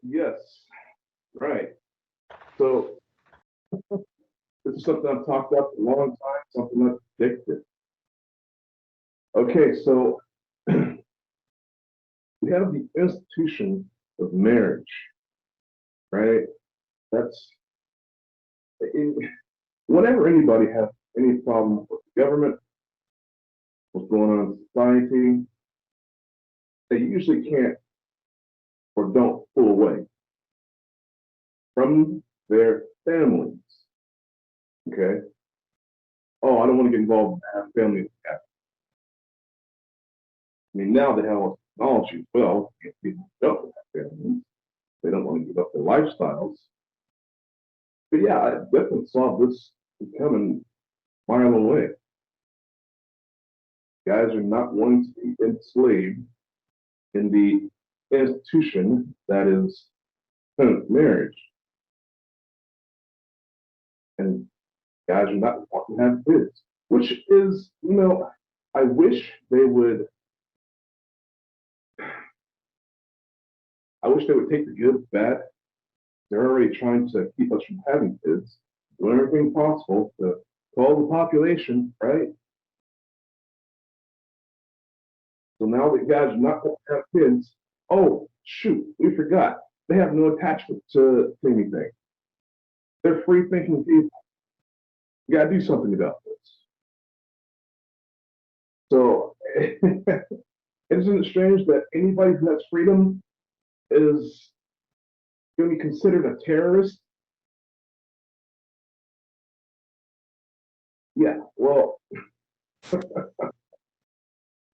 Yes, right. So this is something I've talked about for a long time, something I've predicted. Okay, so we have the institution of marriage, right? Whenever anybody has any problem with the government, what's going on in society, they usually can't or don't pull away from their families. Okay? Oh, I don't want to get involved in that family. I mean, now they have all this technology. Well, if people don't have families, they don't want to give up their lifestyles. But yeah, I definitely saw this coming a mile away. Guys are not wanting to be enslaved in the institution that is marriage. And guys are not wanting to have kids, which is, I wish they would take the good with bad. They're already trying to keep us from having kids, doing everything possible to control the population, right? So now that guys are not going to have kids, oh, shoot, we forgot. They have no attachment to anything. They're free-thinking people. You got to do something about this. So, isn't it strange that anybody who has freedom is going to be considered a terrorist? Yeah, well,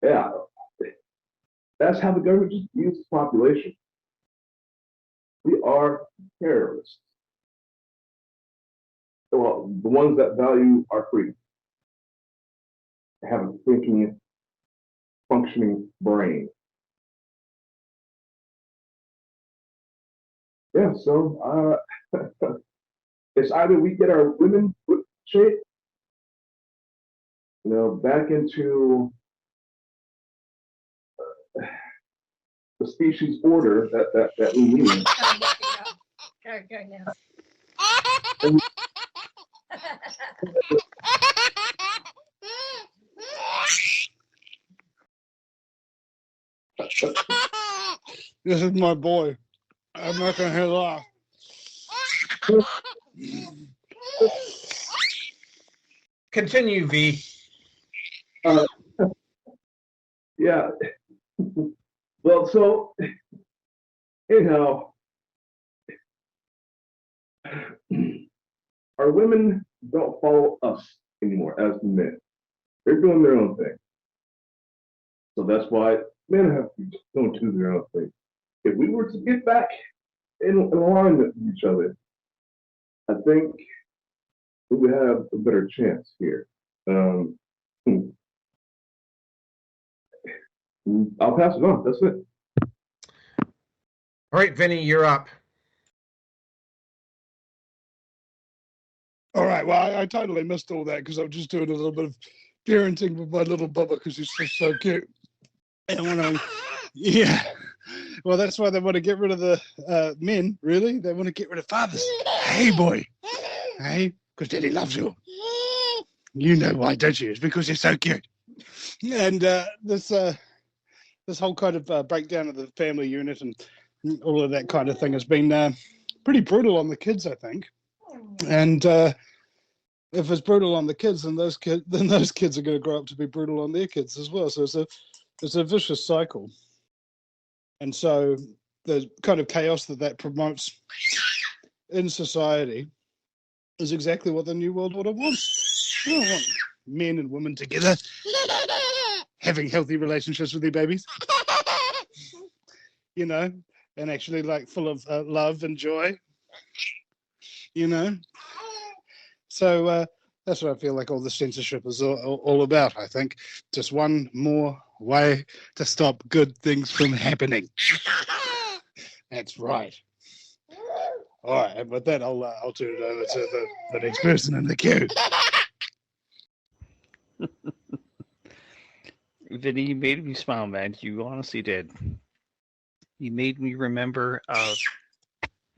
yeah, that's how the government just views the population. We are terrorists. Well, the ones that value our freedom have a thinking, functioning brain. Yeah, so it's either we get our women shape, back into the species order that we need. This is my boy. I'm not going to laugh. Continue, V. Yeah. Well, so anyhow, our women don't follow us anymore as men. They're doing their own thing. So that's why men have to do their own thing. If we were to get back in alignment with each other, I think we would have a better chance here. I'll pass it on. That's it. All right, Vinny, you're up. All right. Well, I totally missed all that because I was just doing a little bit of parenting with my little Bubba because he's just so cute. And yeah. Well, that's why they want to get rid of the men, really. They want to get rid of fathers. Hey, boy. Hey, because Daddy loves you. You know why, don't you? It's because you're so cute. And this whole kind of breakdown of the family unit and all of that kind of thing has been pretty brutal on the kids, I think. And if it's brutal on the kids, then those kids are going to grow up to be brutal on their kids as well. So it's a vicious cycle. And so the kind of chaos that promotes in society is exactly what the New World Order wants. They don't want men and women together, having healthy relationships with their babies, you know, and actually like full of love and joy, you know. So that's what I feel like all the censorship is all about, I think. Just one more way to stop good things from happening. That's right. All right, and with that, I'll turn it over to the next person in the queue. Vinny, you made me smile, man. You honestly did. You made me remember of.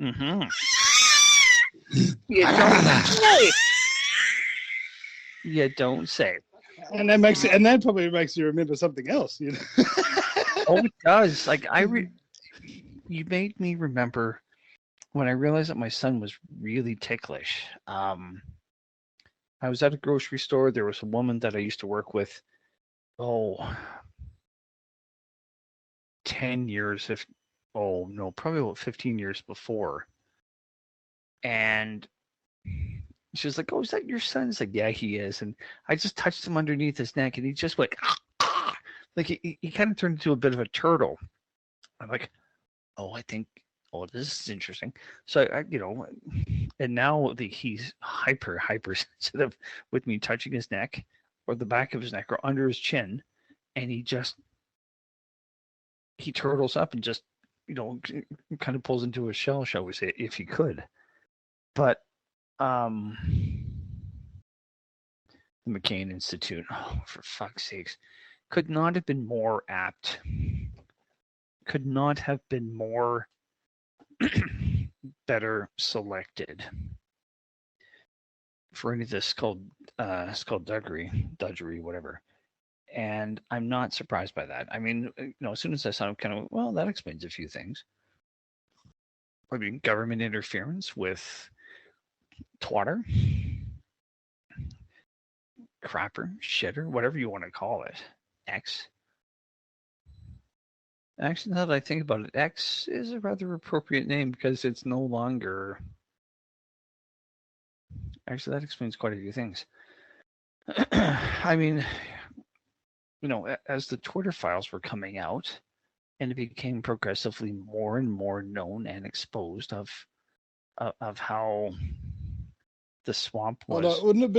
Mm-hmm. You don't say. You don't say. And that probably makes you remember something else, you know. Oh, it does. Like you made me remember when I realized that my son was really ticklish. I was at a grocery store. There was a woman that I used to work with. 10 years, probably about 15 years before. And she was like, "Oh, is that your son?" It's like, "Yeah, he is." And I just touched him underneath his neck, and he just went, like he kind of turned into a bit of a turtle. I'm like, this is interesting. So I and now he's hyper sensitive with me touching his neck or the back of his neck or under his chin, and he turtles up and just kind of pulls into a shell, shall we say, if he could. But the McCain Institute, for fuck's sakes, could not have been more apt. Could not have been more better selected for any of this skullduggery, whatever. And I'm not surprised by that. I mean, as soon as I saw him, kind of, well, that explains a few things. I mean, government interference with twatter, crapper, shitter, whatever you want to call it. X. Actually, now that I think about it, X is a rather appropriate name because it's no longer. Actually, that explains quite a few things. I mean, as the Twitter files were coming out, and it became progressively more and more known and exposed of how the swamp was. Well, wouldn't it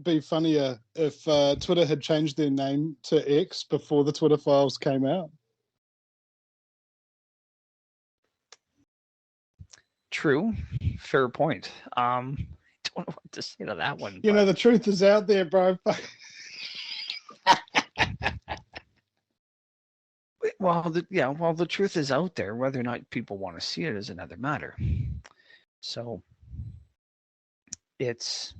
be funnier if Twitter had changed their name to X before the Twitter files came out? True, fair point. Don't know what to say to that one. The truth is out there, bro. Well, the truth is out there. Whether or not people want to see it is another matter. So it's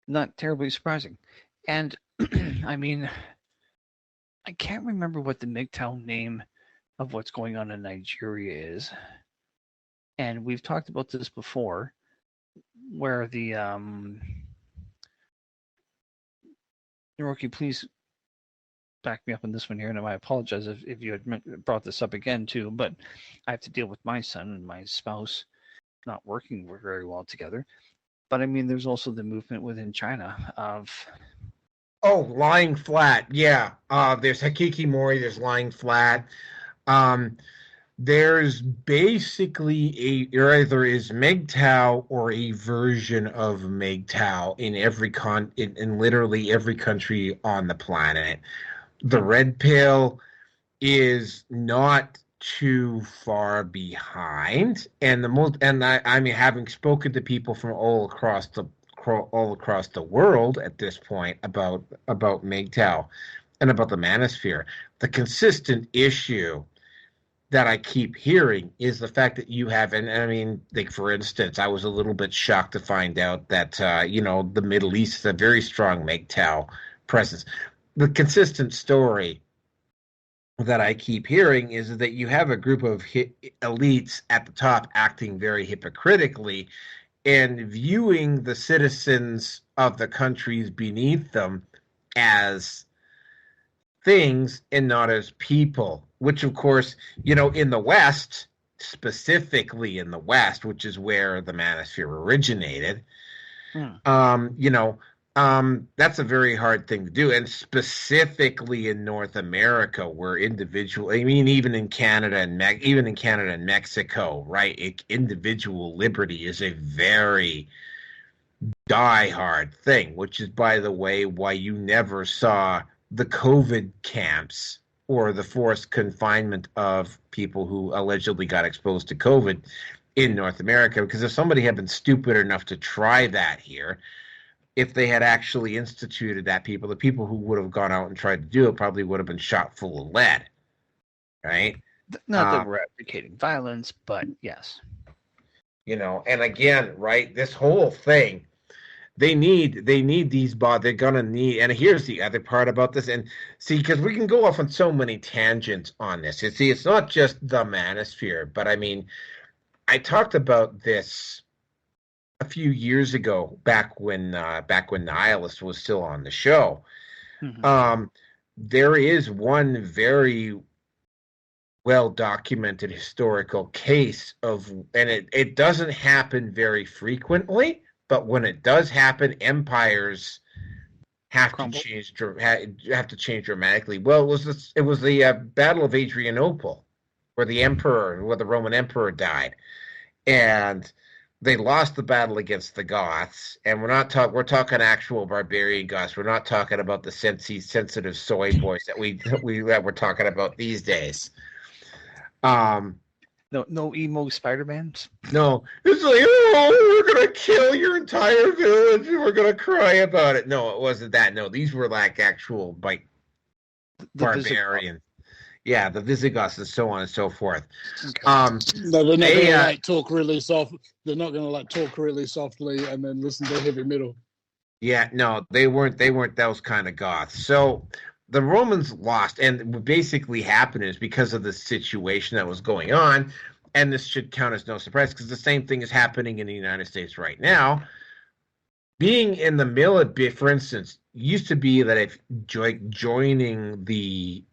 not terribly surprising. And I mean, I can't remember what the MGTOW name of what's going on in Nigeria is. And we've talked about this before, where the Hiroki, please back me up on this one here, and I apologize if you had brought this up again too, but I have to deal with my son and my spouse not working very well together. But I mean, there's also the movement within China of lying flat. Yeah, there's Hikikomori, there's lying flat. There's basically either is MGTOW or a version of MGTOW in literally every country on the planet. The red pill is not too far behind, and I mean, having spoken to people from all across the world at this point about MGTOW and about the Manosphere, the consistent issue that I keep hearing is the fact that you have, and I mean, like, for instance, I was a little bit shocked to find out that, the Middle East is a very strong MGTOW presence. The consistent story that I keep hearing is that you have a group of elites at the top acting very hypocritically and viewing the citizens of the countries beneath them as things and not as people, which of course, in the West, specifically in the West, which is where the Manosphere originated, that's a very hard thing to do. And specifically in North America, where even in Canada and Mexico, right? Individual liberty is a very die-hard thing, which is, by the way, why you never saw the COVID camps or the forced confinement of people who allegedly got exposed to COVID in North America. Because if somebody had been stupid enough to try that here, if they had actually instituted that, the people who would have gone out and tried to do it probably would have been shot full of lead, right? Not that we're advocating violence, but yes. And again, right, this whole thing, they need these bots. They're gonna need, and here's the other part about this, and see, because we can go off on so many tangents on this. It's not just the Manosphere, but I mean, I talked about this a few years ago, back when Nihilist was still on the show. There is one very well-documented historical case and it doesn't happen very frequently, but when it does happen, empires have to change dramatically. Well, it was the Battle of Adrianople, where the Roman emperor died, and they lost the battle against the Goths. And we're talking actual barbarian Goths. We're not talking about the sensitive soy boys that we're talking about these days. No emo Spider-Mans? No. It's like, oh, we're going to kill your entire village and we're going to cry about it. No, it wasn't that. No, these were like actual barbarians. Yeah, the Visigoths and so on and so forth. Okay. No, they're not going to talk really soft. They're not going to talk really softly and then listen to heavy metal. Yeah, no, they weren't those kind of Goths. So the Romans lost, and what basically happened is because of the situation that was going on, and this should count as no surprise because the same thing is happening in the United States right now. Being in the military, for instance, used to be that if joining the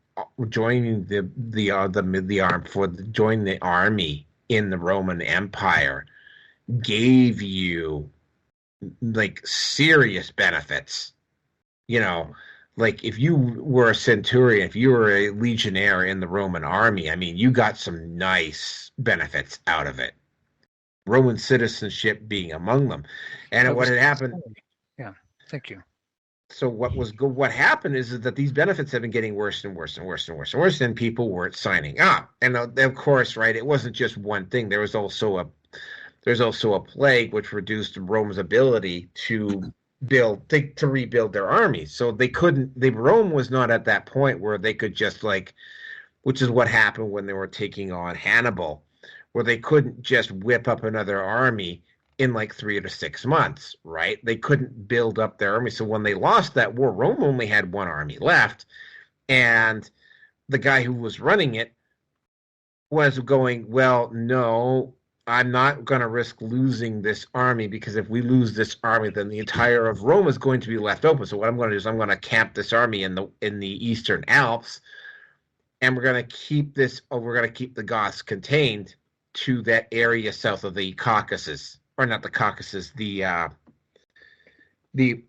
army in the Roman Empire gave you like serious benefits. Like if you were a centurion, if you were a legionnaire in the Roman army, I mean, you got some nice benefits out of it. Roman citizenship being among them. And what had happened... Yeah, thank you. So what happened is that these benefits have been getting worse and worse and worse and worse and worse, and people weren't signing up. And of course, right, it wasn't just one thing. There's also a plague which reduced Rome's ability to rebuild their armies. So Rome was not at that point where they could just which is what happened when they were taking on Hannibal, where they couldn't just whip up another army in 3 to 6 months, right? They couldn't build up their army. So when they lost that war, Rome only had one army left. And the guy who was running it was going, well, no, I'm not going to risk losing this army, because if we lose this army, then the entire of Rome is going to be left open. So what I'm going to do is I'm going to camp this army in the Eastern Alps, and we're going to keep the Goths contained to that area south of the Caucasus. Or not the Caucasus, the Alps? The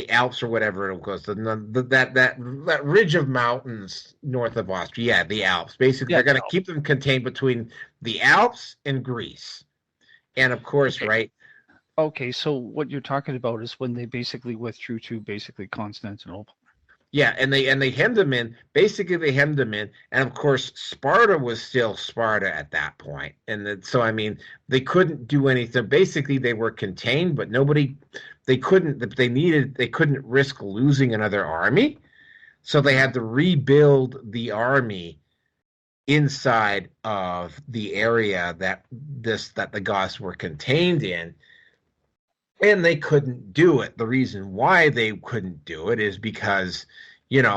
Alps or whatever it was, that ridge of mountains north of Austria. Yeah, the Alps. Basically, they're going to keep them contained between the Alps and Greece, and of course, right. Okay, so what you're talking about is when they basically withdrew to Constantinople. Yeah, and they hemmed them in. Basically, they hemmed them in, and of course, Sparta was still Sparta at that point, and so I mean, they couldn't do anything. Basically, they were contained, but they couldn't risk losing another army, so they had to rebuild the army inside of the area that the Goths were contained in. And they couldn't do it. The reason why they couldn't do it is because, when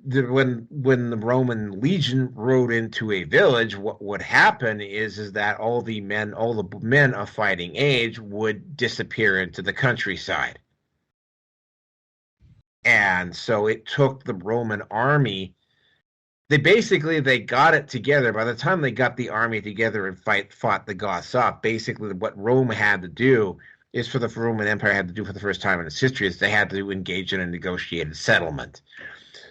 the Roman legion rode into a village, what would happen is that all the men of fighting age would disappear into the countryside. And so it took the Roman army. they got it together. By the time they got the army together and fought the Goths off, basically what Rome had to do is for the Roman Empire had to do for the first time in its history is they had to engage in a negotiated settlement.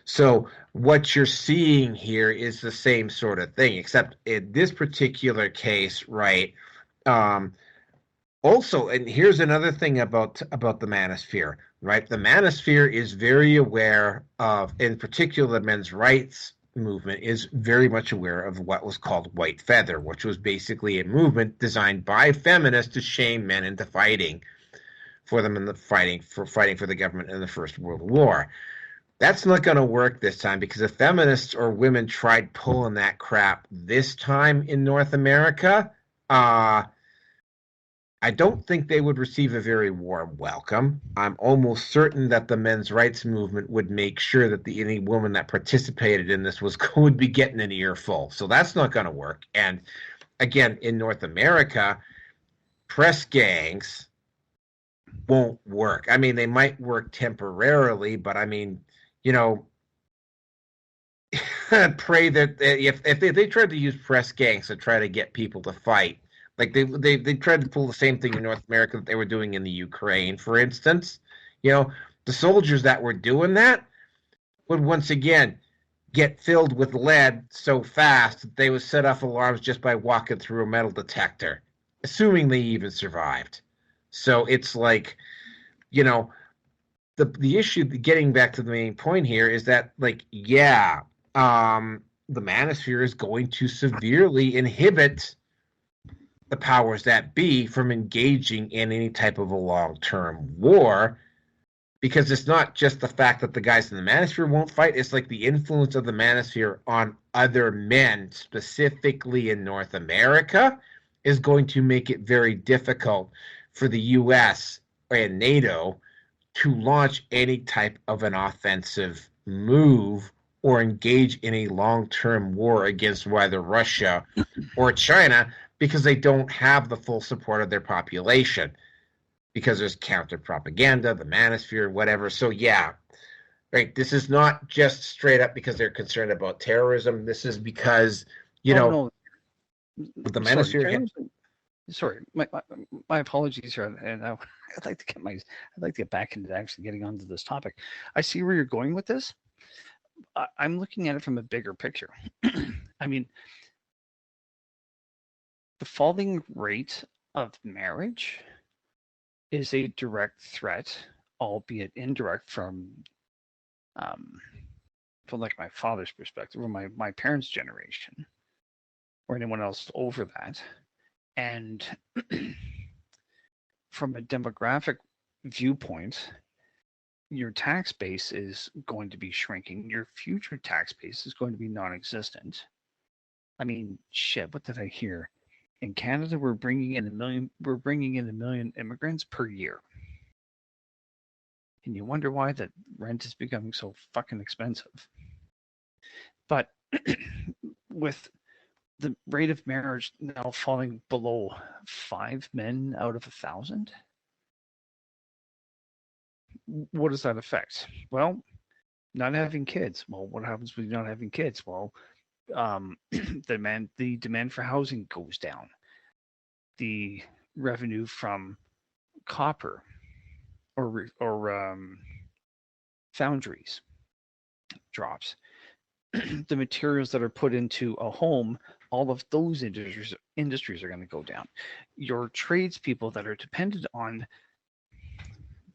So what you're seeing here is the same sort of thing, except in this particular case, right? Also, and here's another thing about the Manosphere, right? The Manosphere is very aware of, in particular, the men's rights movement is very much aware of what was called White Feather, which was basically a movement designed by feminists to shame men into fighting for them in the fighting for the government in the First World War. That's not going to work this time because if feminists or women tried pulling that crap this time in North America, I don't think they would receive a very warm welcome. I'm almost certain that the men's rights movement would make sure that any woman that participated in this would be getting an earful. So that's not going to work. And again, in North America, press gangs won't work. I mean, they might work temporarily, but I mean, you know, pray that if they tried to use press gangs to try to get people to fight, like they tried to pull the same thing in North America that they were doing in the Ukraine, for instance. You know, the soldiers that were doing that would once again get filled with lead so fast that they would set off alarms just by walking through a metal detector, assuming they even survived. So it's like, you know, the issue, getting back to the main point here, is that, like, yeah, the Manosphere is going to severely inhibit the powers that be from engaging in any type of a long-term war, because it's not just the fact that the guys in the Manosphere won't fight, it's like the influence of the Manosphere on other men, specifically in North America, is going to make it very difficult for the U.S. and NATO to launch any type of an offensive move or engage in a long-term war against either Russia or China, because they don't have the full support of their population, because there's counter-propaganda, the Manosphere, whatever. So yeah, right, this is not just straight up because they're concerned about terrorism. This is because, you know, the Manosphere... Sorry, my apologies here, and I'd like to get back into actually getting onto this topic. I see where you're going with this. I'm looking at it from a bigger picture. I mean, the falling rate of marriage is a direct threat, albeit indirect, from like my father's perspective or my parents' generation or anyone else over that. And from a demographic viewpoint, your tax base is going to be shrinking. Your future tax base is going to be non-existent. I mean, shit, what did I hear? In Canada, we're bringing in 1 million immigrants per year. And you wonder why that rent is becoming so fucking expensive. But with the rate of marriage now falling below 5 men out of 1,000, what does that affect? Well, not having kids. Well, what happens with not having kids? Well, the demand for housing goes down. The revenue from copper or foundries drops. The materials that are put into a home, all of those industries are going to go down. Your tradespeople that are dependent on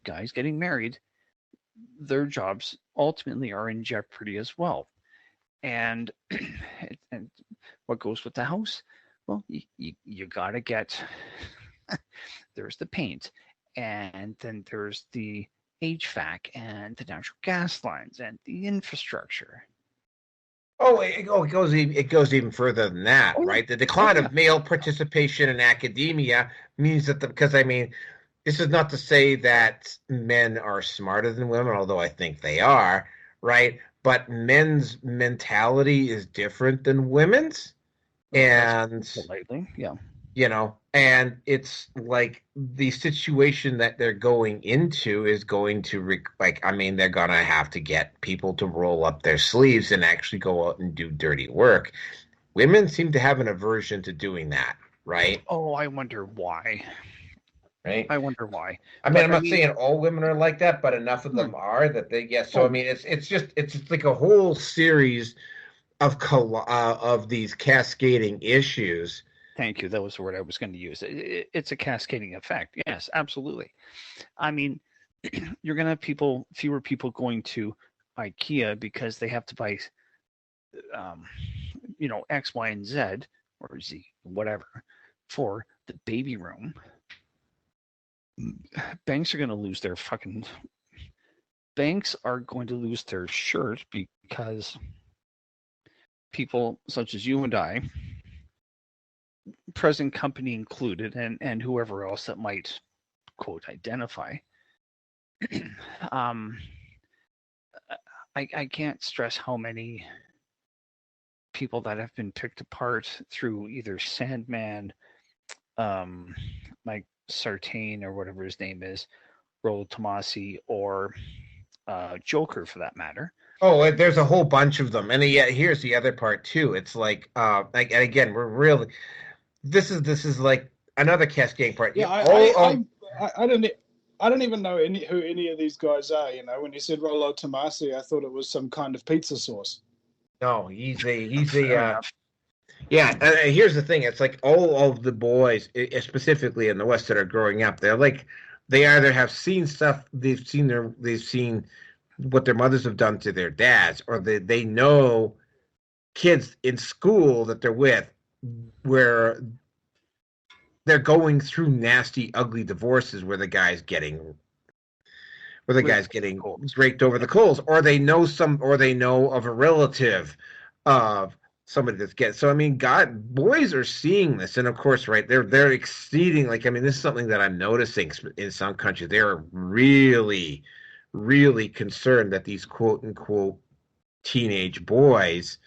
guys getting married, their jobs ultimately are in jeopardy as well. And what goes with the house? Well, you got to get, there's the paint, and then there's the HVAC and the natural gas lines and the infrastructure. Oh, it goes even further than that, right? The decline of male participation in academia means that because I mean, this is not to say that men are smarter than women, although I think they are, right? But men's mentality is different than women's, and politely, yeah, you know, And it's like the situation that they're going into is going to they're gonna have to get people to roll up their sleeves and actually go out and do dirty work. Women seem to have an aversion to doing that, right? Oh, I wonder why. Right? I wonder why. I mean, I'm not saying all women are like that, but enough of them are that they So I mean, it's like a whole series of these cascading issues. Thank you. That was the word I was going to use. It's a cascading effect. Yes, absolutely. I mean, you're going to have fewer people going to IKEA because they have to buy, X, Y, and Z or Z, whatever, for the baby room. Banks are going to lose their shirt because people such as you and I, present company included, and whoever else that might, quote, identify. I can't stress how many people that have been picked apart through either Sandman, Mike Sartain, or whatever his name is, Rollo Tomasi, or Joker for that matter. Oh, there's a whole bunch of them, and yet here's the other part too. It's like, and again, we're really this is like another cascading part. Yeah, I don't even know who any of these guys are. When you said Rollo Tomasi, I thought it was some kind of pizza sauce. No, he's a yeah. Here's the thing: it's like all of the boys, specifically in the West, that are growing up, they either have seen stuff, they've seen what their mothers have done to their dads, or they know kids in school that they're with where they're going through nasty, ugly divorces where the guy's getting raked over the coals, or they know of a relative of somebody that's getting. So I mean, boys are seeing this, and of course, right, they're exceeding. Like, I mean, this is something that I'm noticing in some countries. They're really, really concerned that these quote unquote teenage boys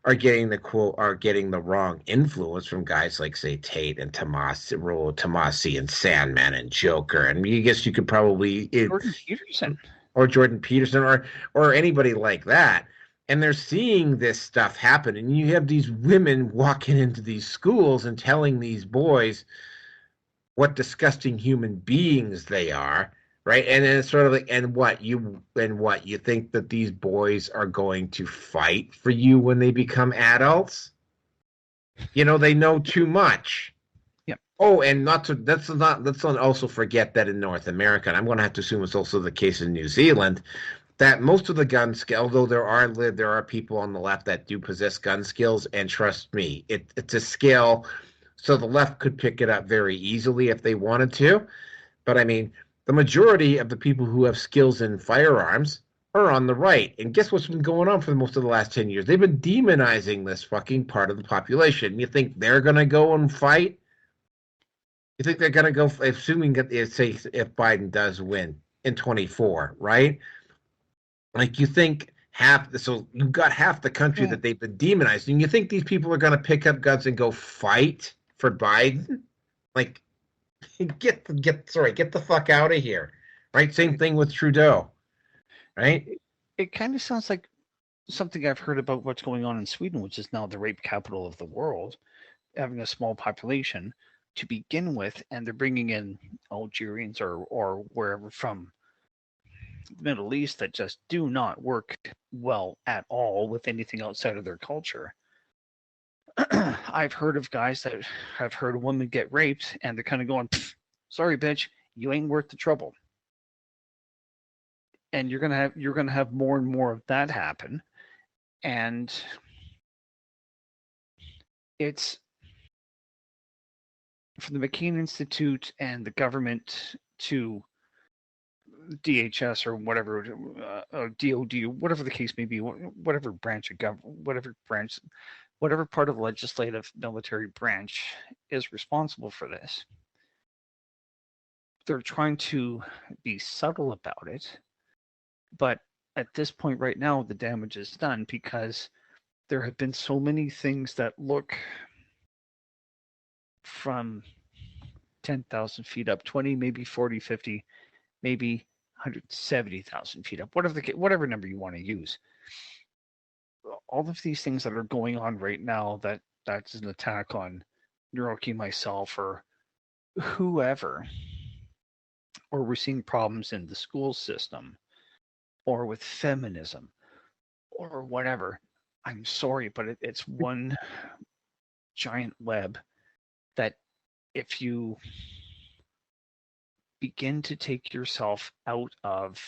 are getting the wrong influence from guys like, say, Tate and Rollo Tomasi and Sandman and Joker, and I guess you could probably Jordan Peterson or anybody like that. And they're seeing this stuff happen, and you have these women walking into these schools and telling these boys what disgusting human beings they are, right? And then it's sort of like, and what you think that these boys are going to fight for you when they become adults? They know too much. Yeah. Oh, and let's not also forget that in North America, and I'm going to have to assume it's also the case in New Zealand, that most of the gun skill, although there are people on the left that do possess gun skills, and trust me, it's a skill, so the left could pick it up very easily if they wanted to. But I mean, the majority of the people who have skills in firearms are on the right. And guess what's been going on for most of the last 10 years? They've been demonizing this fucking part of the population. You think they're going to go and fight? You think they're going to go, assuming that, say, if Biden does win in 24, right? Like, you think so you've got half the country that they've been demonizing. You think these people are going to pick up guns and go fight for Biden? Like, get the fuck out of here, right? Same thing with Trudeau, right? It kind of sounds like something I've heard about what's going on in Sweden, which is now the rape capital of the world, having a small population to begin with, and they're bringing in Algerians or wherever from the Middle East that just do not work well at all with anything outside of their culture. I've heard of guys that have heard a woman get raped, and they're kind of going, "Sorry, bitch, you ain't worth the trouble." And you're gonna have more and more of that happen, and it's from the McCain Institute and the government to DHS or whatever, DOD, whatever the case may be, whatever branch of government, whatever part of the legislative military branch is responsible for this. They're trying to be subtle about it, but at this point right now, the damage is done because there have been so many things that look from 10,000 feet up, 20, maybe 40, 50, maybe 170,000 feet up, whatever number you want to use. All of these things that are going on right now, that's an attack on Neuroki, myself, or whoever, or we're seeing problems in the school system, or with feminism, or whatever. I'm sorry, but it's one giant web that if you begin to take yourself out of,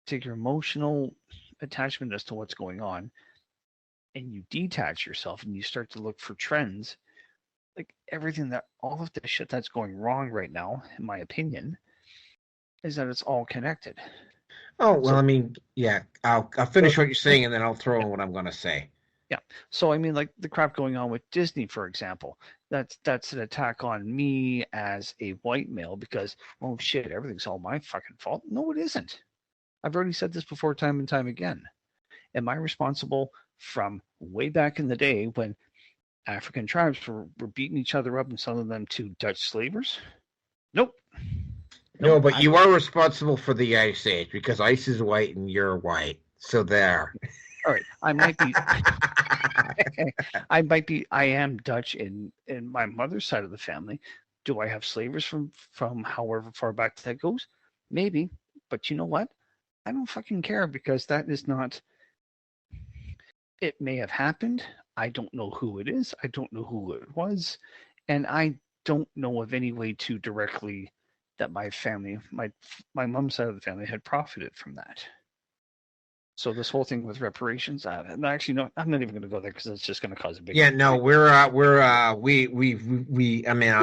take your emotional attachment as to what's going on, and you detach yourself and you start to look for trends, like all of the shit that's going wrong right now, in my opinion, is that it's all connected. Oh, well, I mean, yeah, I'll finish what you're saying and then I'll throw in what I'm going to say. Yeah. So, I mean, like the crap going on with Disney, for example, that's an attack on me as a white male because, oh shit, everything's all my fucking fault. No, it isn't. I've already said this before time and time again. Am I responsible from way back in the day when African tribes were beating each other up and selling them to Dutch slavers? Nope. No, but you are responsible for the Ice Age because Ice is white and you're white. So there. All right. I am Dutch in my mother's side of the family. Do I have slavers from however far back that goes? Maybe. But you know what? I don't fucking care because that is not, it may have happened. I don't know who it is. I don't know who it was. And I don't know of any way to directly that my family, my mom's side of the family had profited from that. So this whole thing with reparations, actually, no, I'm not even going to go there because it's just going to cause a big. Yeah, no, I mean,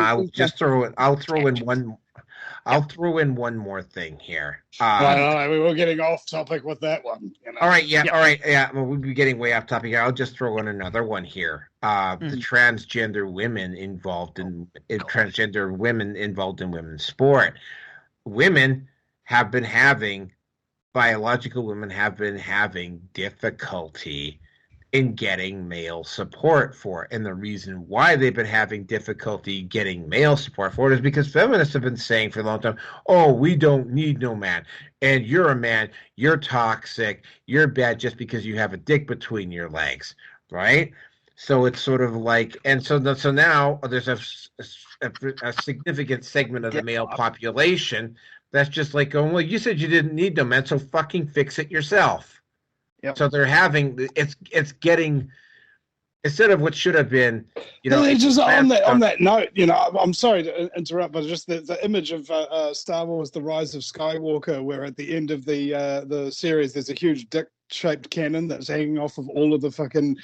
I'll throw in one more thing here. We were getting off topic with that one. You know? All right, yeah. Well, we'll be getting way off topic here. I'll just throw in another one here. The transgender women involved in women's sport. Biological women have been having difficulty in getting male support for it. And the reason why they've been having difficulty getting male support for it is because feminists have been saying for a long time, oh, we don't need no man. And you're a man, you're toxic, you're bad just because you have a dick between your legs, right? So it's sort of like, and so now there's a significant segment of the male population that's just like going, well, you said you didn't need no man, so fucking fix it yourself. Yep. So they're having it's getting, instead of what should have been, It's just on that note, I'm sorry to interrupt, but just the image of Star Wars: The Rise of Skywalker, where at the end of the series, there's a huge dick-shaped cannon that's hanging off of all of the fucking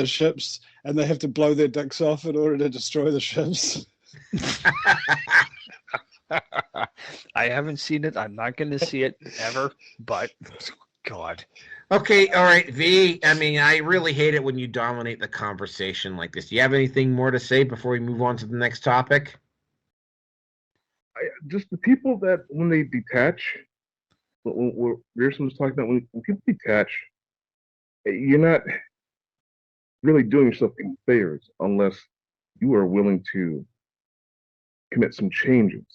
ships, and they have to blow their dicks off in order to destroy the ships. I haven't seen it. I'm not going to see it ever, but God. Okay, all right, V. I mean, I really hate it when you dominate the conversation like this. Do you have anything more to say before we move on to the next topic? Just the people that, when they detach, what Pearson was talking about, when people detach, you're not really doing yourself any favors unless you are willing to commit some changes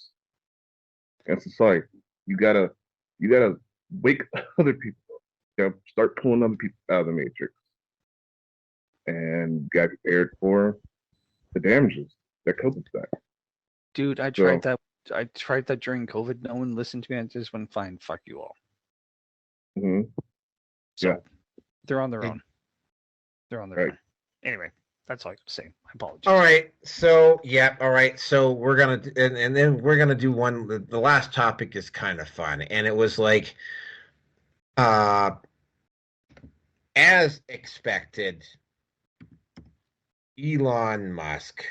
in society. You gotta wake other people up. You gotta start pulling other people out of the matrix, and got prepared for the damages that come with that. Dude, I tried that. I tried that during COVID. No one listened to me. I just went, fine, fuck you all. Mm-hmm. So they're on their own. They're on their own. Anyway, that's all I have to say. I apologize. All right. So, all right. So we're going to, and then we're going to do one. The last topic is kind of fun. And it was like, as expected, Elon Musk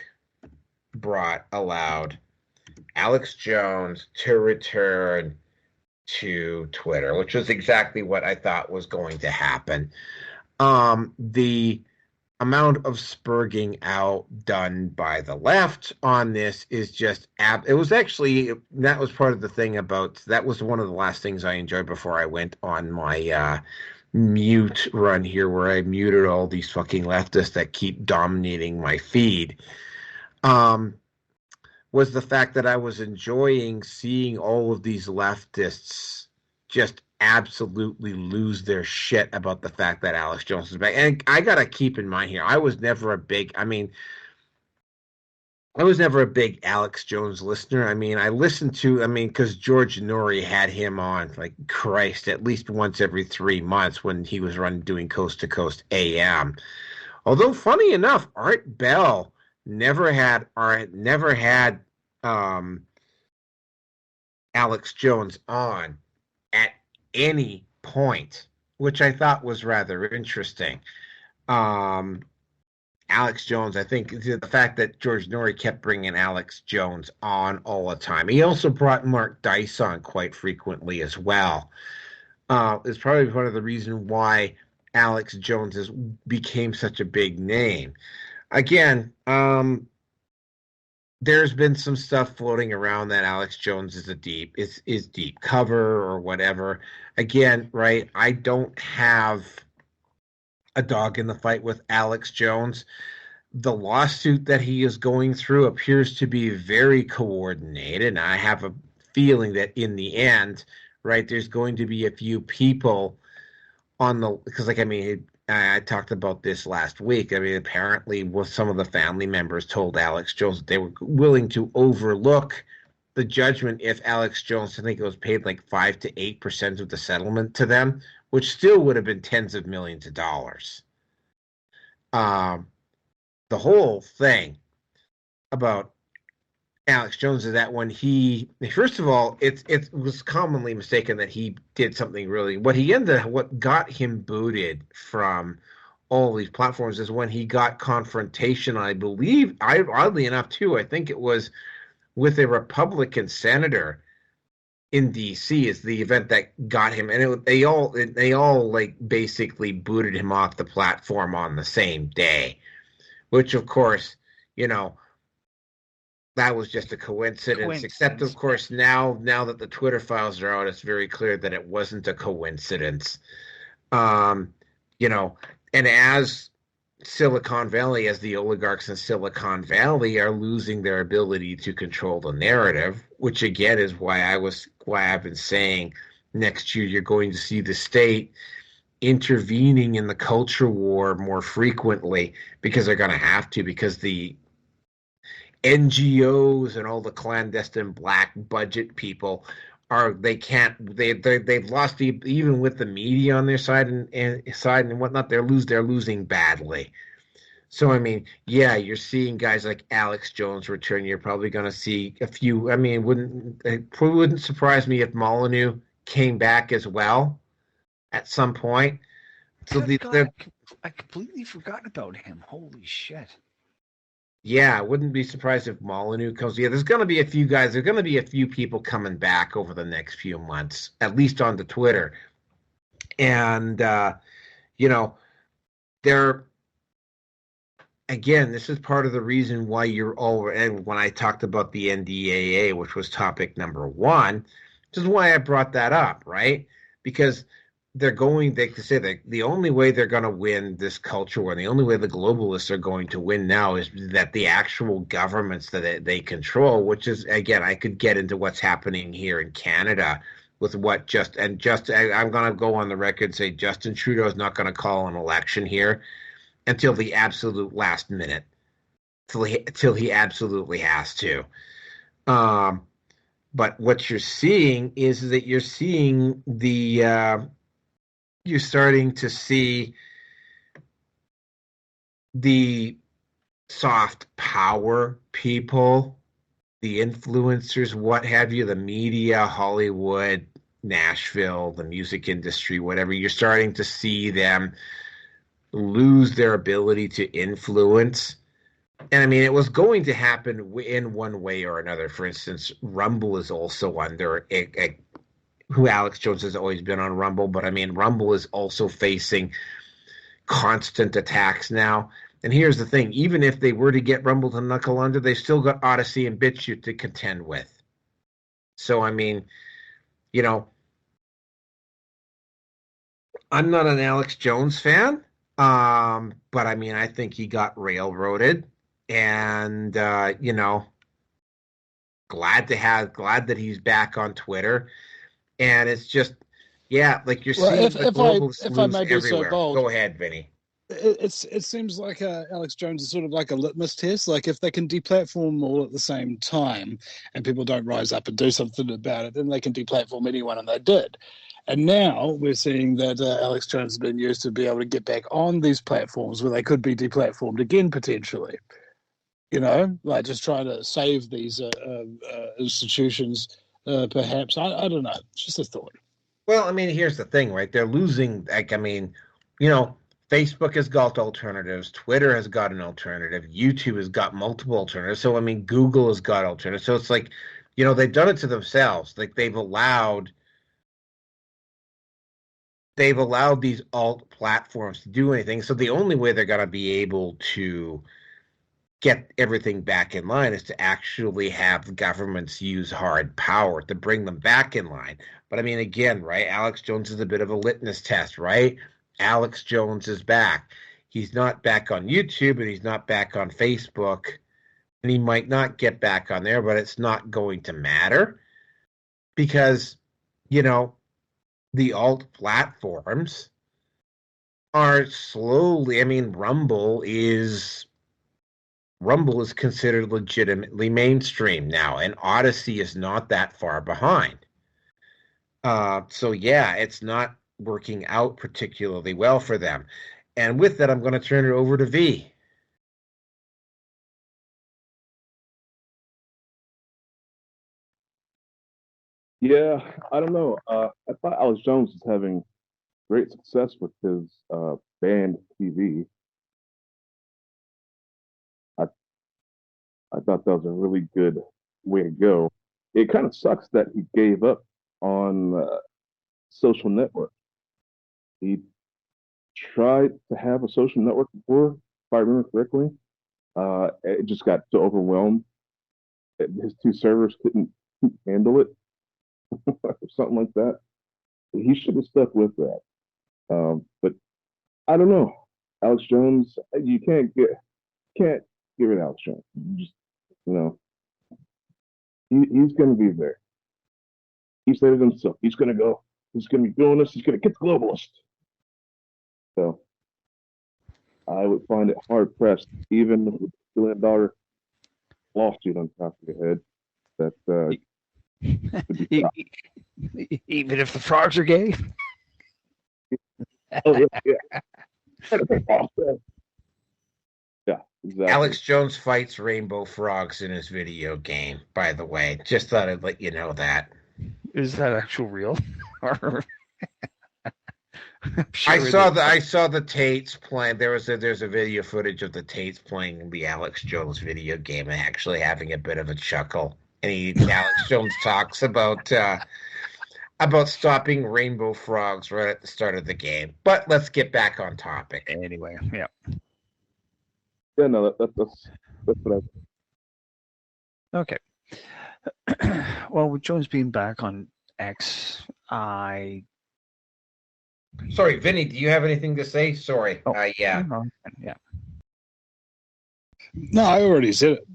allowed Alex Jones to return to Twitter, which was exactly what I thought was going to happen. The amount of spurging out done by the left on this is just it was actually, that was part of the thing about, that was one of the last things I enjoyed before I went on my mute run here, where I muted all these fucking leftists that keep dominating my feed. was the fact that I was enjoying seeing all of these leftists just absolutely lose their shit about the fact that Alex Jones is back. And I got to keep in mind here, I was never a big Alex Jones listener. I listened to, because George Norrie had him on, like, Christ, at least once every 3 months when he was doing Coast to Coast AM. Although, funny enough, Art Bell never had Alex Jones on at any point, which I thought was rather interesting. Alex Jones, I think the fact that George Norrie kept bringing Alex Jones on all the time. He also brought Mark Dice on quite frequently as well. Is probably one of the reasons why Alex Jones became such a big name. Again, there's been some stuff floating around that Alex Jones is deep cover or whatever. Again, right, I don't have a dog in the fight with Alex Jones. The lawsuit that he is going through appears to be very coordinated, and I have a feeling that in the end, right, there's going to be a few people because I talked about this last week. Apparently some of the family members told Alex Jones that they were willing to overlook the judgment if Alex Jones, I think it was paid like 5 to 8% of the settlement to them, which still would have been tens of millions of dollars. The whole thing about Alex Jones is that when first of all, it was commonly mistaken that he did something really. What got him booted from all these platforms is when he got confrontation. I believe, oddly enough, too, I think it was with a Republican senator in DC is the event that got him, and they all like basically booted him off the platform on the same day, which of course, that was just a coincidence. Except of course now that the Twitter files are out, it's very clear that it wasn't a coincidence. And as Silicon Valley, as the oligarchs in Silicon Valley are losing their ability to control the narrative, which again is why I've been saying next year you're going to see the state intervening in the culture war more frequently, because they're going to have to, because the NGOs and all the clandestine black budget people they've lost, even with the media on their side and whatnot, they're losing badly. So you're seeing guys like Alex Jones return. You're probably going to see a few. It wouldn't surprise me if Molyneux came back as well at some point. So I completely forgot about him. Holy shit. Yeah, I wouldn't be surprised if Molyneux comes. Yeah, there's going to be a few guys. There's going to be a few people coming back over the next few months, at least on the Twitter. And, again, this is part of the reason why and when I talked about the NDAA, which was topic number 1, this is why I brought that up, right? Because they say that the only way they're going to win this culture war, and the only way the globalists are going to win now, is that the actual governments that they control, which is, again, I could get into what's happening here in Canada with I'm going to go on the record and say Justin Trudeau is not going to call an election here until the absolute last minute, till he absolutely has to. But what you're seeing is that you're starting to see the soft power people, the influencers, what have you, the media, Hollywood, Nashville, the music industry, whatever. You're starting to see them lose their ability to influence. And it was going to happen in one way or another. For instance, Rumble is also under who Alex Jones has always been on Rumble, but Rumble is also facing constant attacks now. And here's the thing, even if they were to get Rumble to knuckle under, they've still got Odyssey and BitChute to contend with. So, I'm not an Alex Jones fan, but I think he got railroaded. And, glad that he's back on Twitter. And it's just, yeah, like you're Well, seeing the globalists if I lose may be so everywhere. bold, Go ahead, Vinny. it seems like Alex Jones is sort of like a litmus test. Like if they can deplatform all at the same time and people don't rise up and do something about it, then they can deplatform anyone, and they did. And now we're seeing that Alex Jones has been used to be able to get back on these platforms where they could be deplatformed again potentially. You know, like just trying to save these institutions, perhaps. I don't know. It's just a thought. Well, I mean, here's the thing, right? They're losing, like, I mean, you know, Facebook has got alternatives, Twitter has got an alternative, YouTube has got multiple alternatives. So, I mean, Google has got alternatives. So it's like, you know, they've done it to themselves. Like they've allowed these alt platforms to do anything. So the only way they're going to be able to get everything back in line is to actually have governments use hard power to bring them back in line. But I mean, again, right? Alex Jones is a bit of a litmus test, right? Alex Jones is back. He's not back on YouTube and he's not back on Facebook. And he might not get back on there, but it's not going to matter because, you know, the alt platforms are slowly, I mean, Rumble is considered legitimately mainstream now, and Odyssey is not that far behind. So yeah, it's not working out particularly well for them. And with that, I'm going to turn it over to V. Yeah, I don't know. I thought Alex Jones was having great success with his band TV. I I thought that was a really good way to go. It kind of sucks that he gave up on social network. He tried to have a social network before, if I remember correctly. It just got so overwhelmed. His two servers couldn't handle it, or something like that. He should have stuck with that. But I don't know. Alex Jones, you can't get rid of Alex Jones. You just, you know, he's going to be there. He said it himself. He's going to go. He's going to be doing this. He's going to get the globalist. So I would find it hard pressed, even with a $1 billion lawsuit on top of your head, that even if the frogs are gay. Oh yeah. Yeah, exactly. Alex Jones fights rainbow frogs in his video game, by the way. Just thought I'd let you know that. Is that actual real? Sure I saw the Tates playing. There's a video footage of the Tates playing the Alex Jones video game and actually having a bit of a chuckle. And Alex Jones talks about stopping rainbow frogs right at the start of the game. But let's get back on topic. Anyway, yeah. Yeah, no, that's what I. Okay. Well, with Jones being back on X, Sorry, Vinny, do you have anything to say? Sorry. Oh, yeah. Yeah. No, I already said it.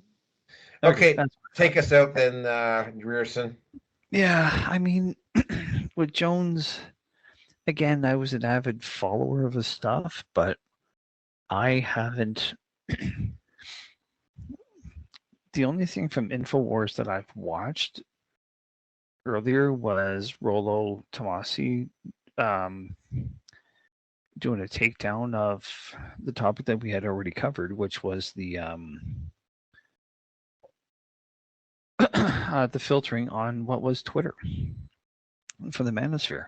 Okay, take us out then, Grierson. Yeah, I mean, with Jones, again, I was an avid follower of his stuff, but I haven't. The only thing from InfoWars that I've watched earlier was Rollo Tomasi doing a takedown of the topic that we had already covered, which was the the filtering on what was Twitter for the Manosphere.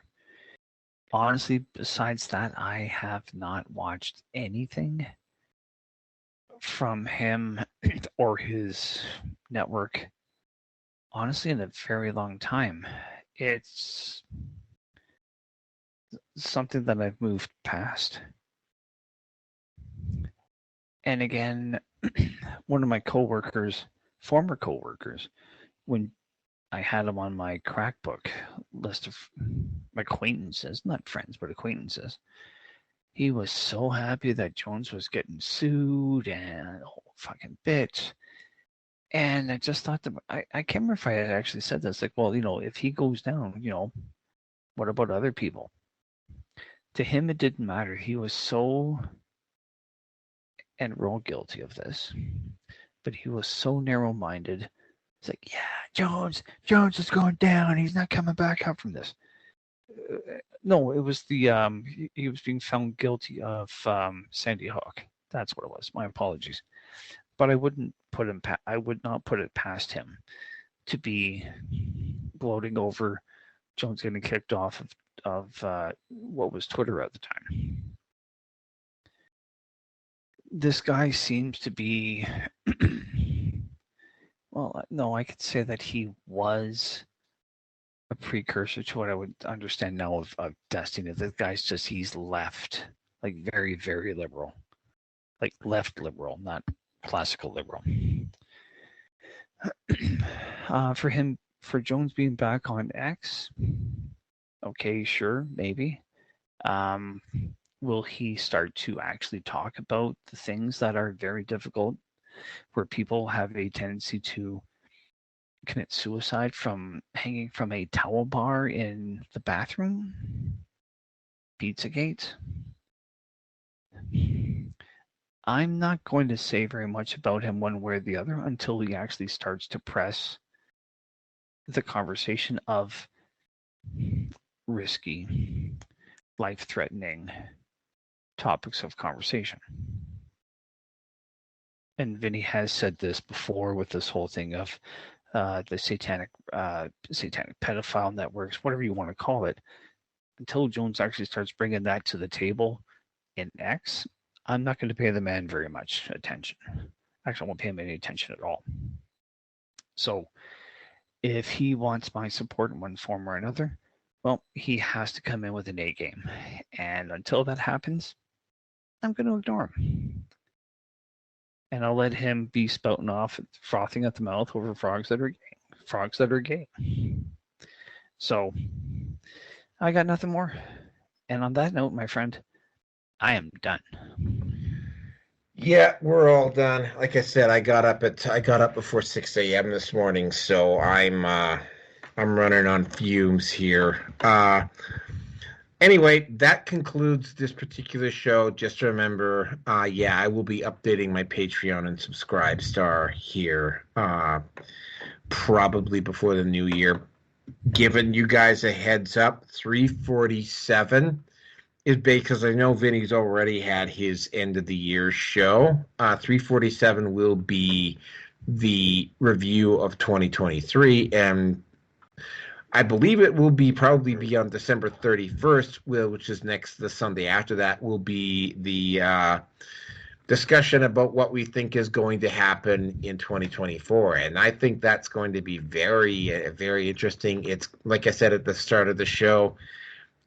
Honestly, besides that, I have not watched anything from him or his network, honestly, in a very long time. It's something that I've moved past. And again, one of my former coworkers, when I had him on my crackbook list of my acquaintances, not friends, but acquaintances, he was so happy that Jones was getting sued and a whole fucking bitch. And I just thought, I can't remember if I had actually said this. Like, well, if he goes down, what about other people? To him, it didn't matter. He was so, and we're all guilty of this, but he was so narrow-minded. It's like, yeah, Jones is going down. He's not coming back up from this. No, it was the he was being found guilty of Sandy Hook. That's what it was. My apologies. But I would not put it past him to be gloating over Jones getting kicked off of what was Twitter at the time. This guy seems to be, well, no, I could say that he was a precursor to what I would understand now of Destiny. This guy's he's left, like very, very liberal, like left liberal, not classical liberal. For Jones being back on X, okay, sure, maybe. Will he start to actually talk about the things that are very difficult, where people have a tendency to commit suicide from hanging from a towel bar in the bathroom? Pizzagate? I'm not going to say very much about him one way or the other until he actually starts to press the conversation of risky, life-threatening topics of conversation. And Vinny has said this before with this whole thing of the satanic pedophile networks, whatever you want to call it. Until Jones actually starts bringing that to the table in X, I'm not going to pay the man very much attention. Actually, I won't pay him any attention at all. So if he wants my support in one form or another, well, he has to come in with an A game. And until that happens, I'm going to ignore him. And I'll let him be spouting off, frothing at the mouth over frogs that are gay. So I got nothing more. And on that note, my friend, I am done. Yeah, we're all done. Like I said, I got up before 6 a.m. this morning, so I'm running on fumes here. Anyway, that concludes this particular show. Just remember, I will be updating my Patreon and Subscribestar here probably before the new year. Giving you guys a heads up, 347 is because I know Vinny's already had his end of the year show. 347 will be the review of 2023, and I believe it will probably be on December 31st, which is the Sunday after that, will be the discussion about what we think is going to happen in 2024. And I think that's going to be very, very interesting. It's like I said at the start of the show,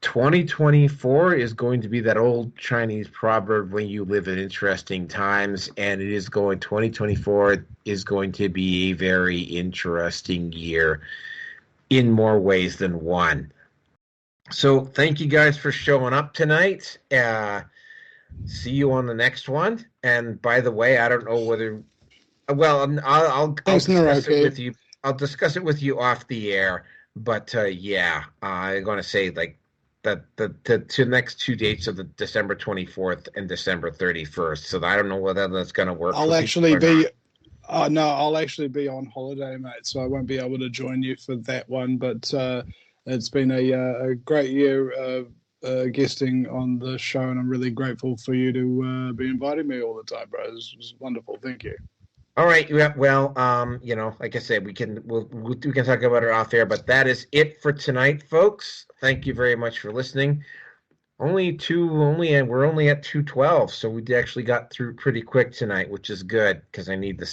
2024 is going to be that old Chinese proverb, when you live in interesting times, and 2024 is going to be a very interesting year in more ways than one. So thank you guys for showing up tonight. See you on the next one. And by the way, I don't know whether, well, I'll discuss it with you. I'll discuss it with you off the air. But I'm going to say like the next 2 dates of the December 24th and December 31st. So I don't know whether that's going to work. I'll actually be on holiday, mate, so I won't be able to join you for that one. But it's been a great year guesting on the show, and I'm really grateful for you to be inviting me all the time, bro. It was wonderful. Thank you. All right. Yeah. Well, like I said, we can talk about it off air, but that is it for tonight, folks. Thank you very much for listening. We're only at 2:12, so we actually got through pretty quick tonight, which is good because I need the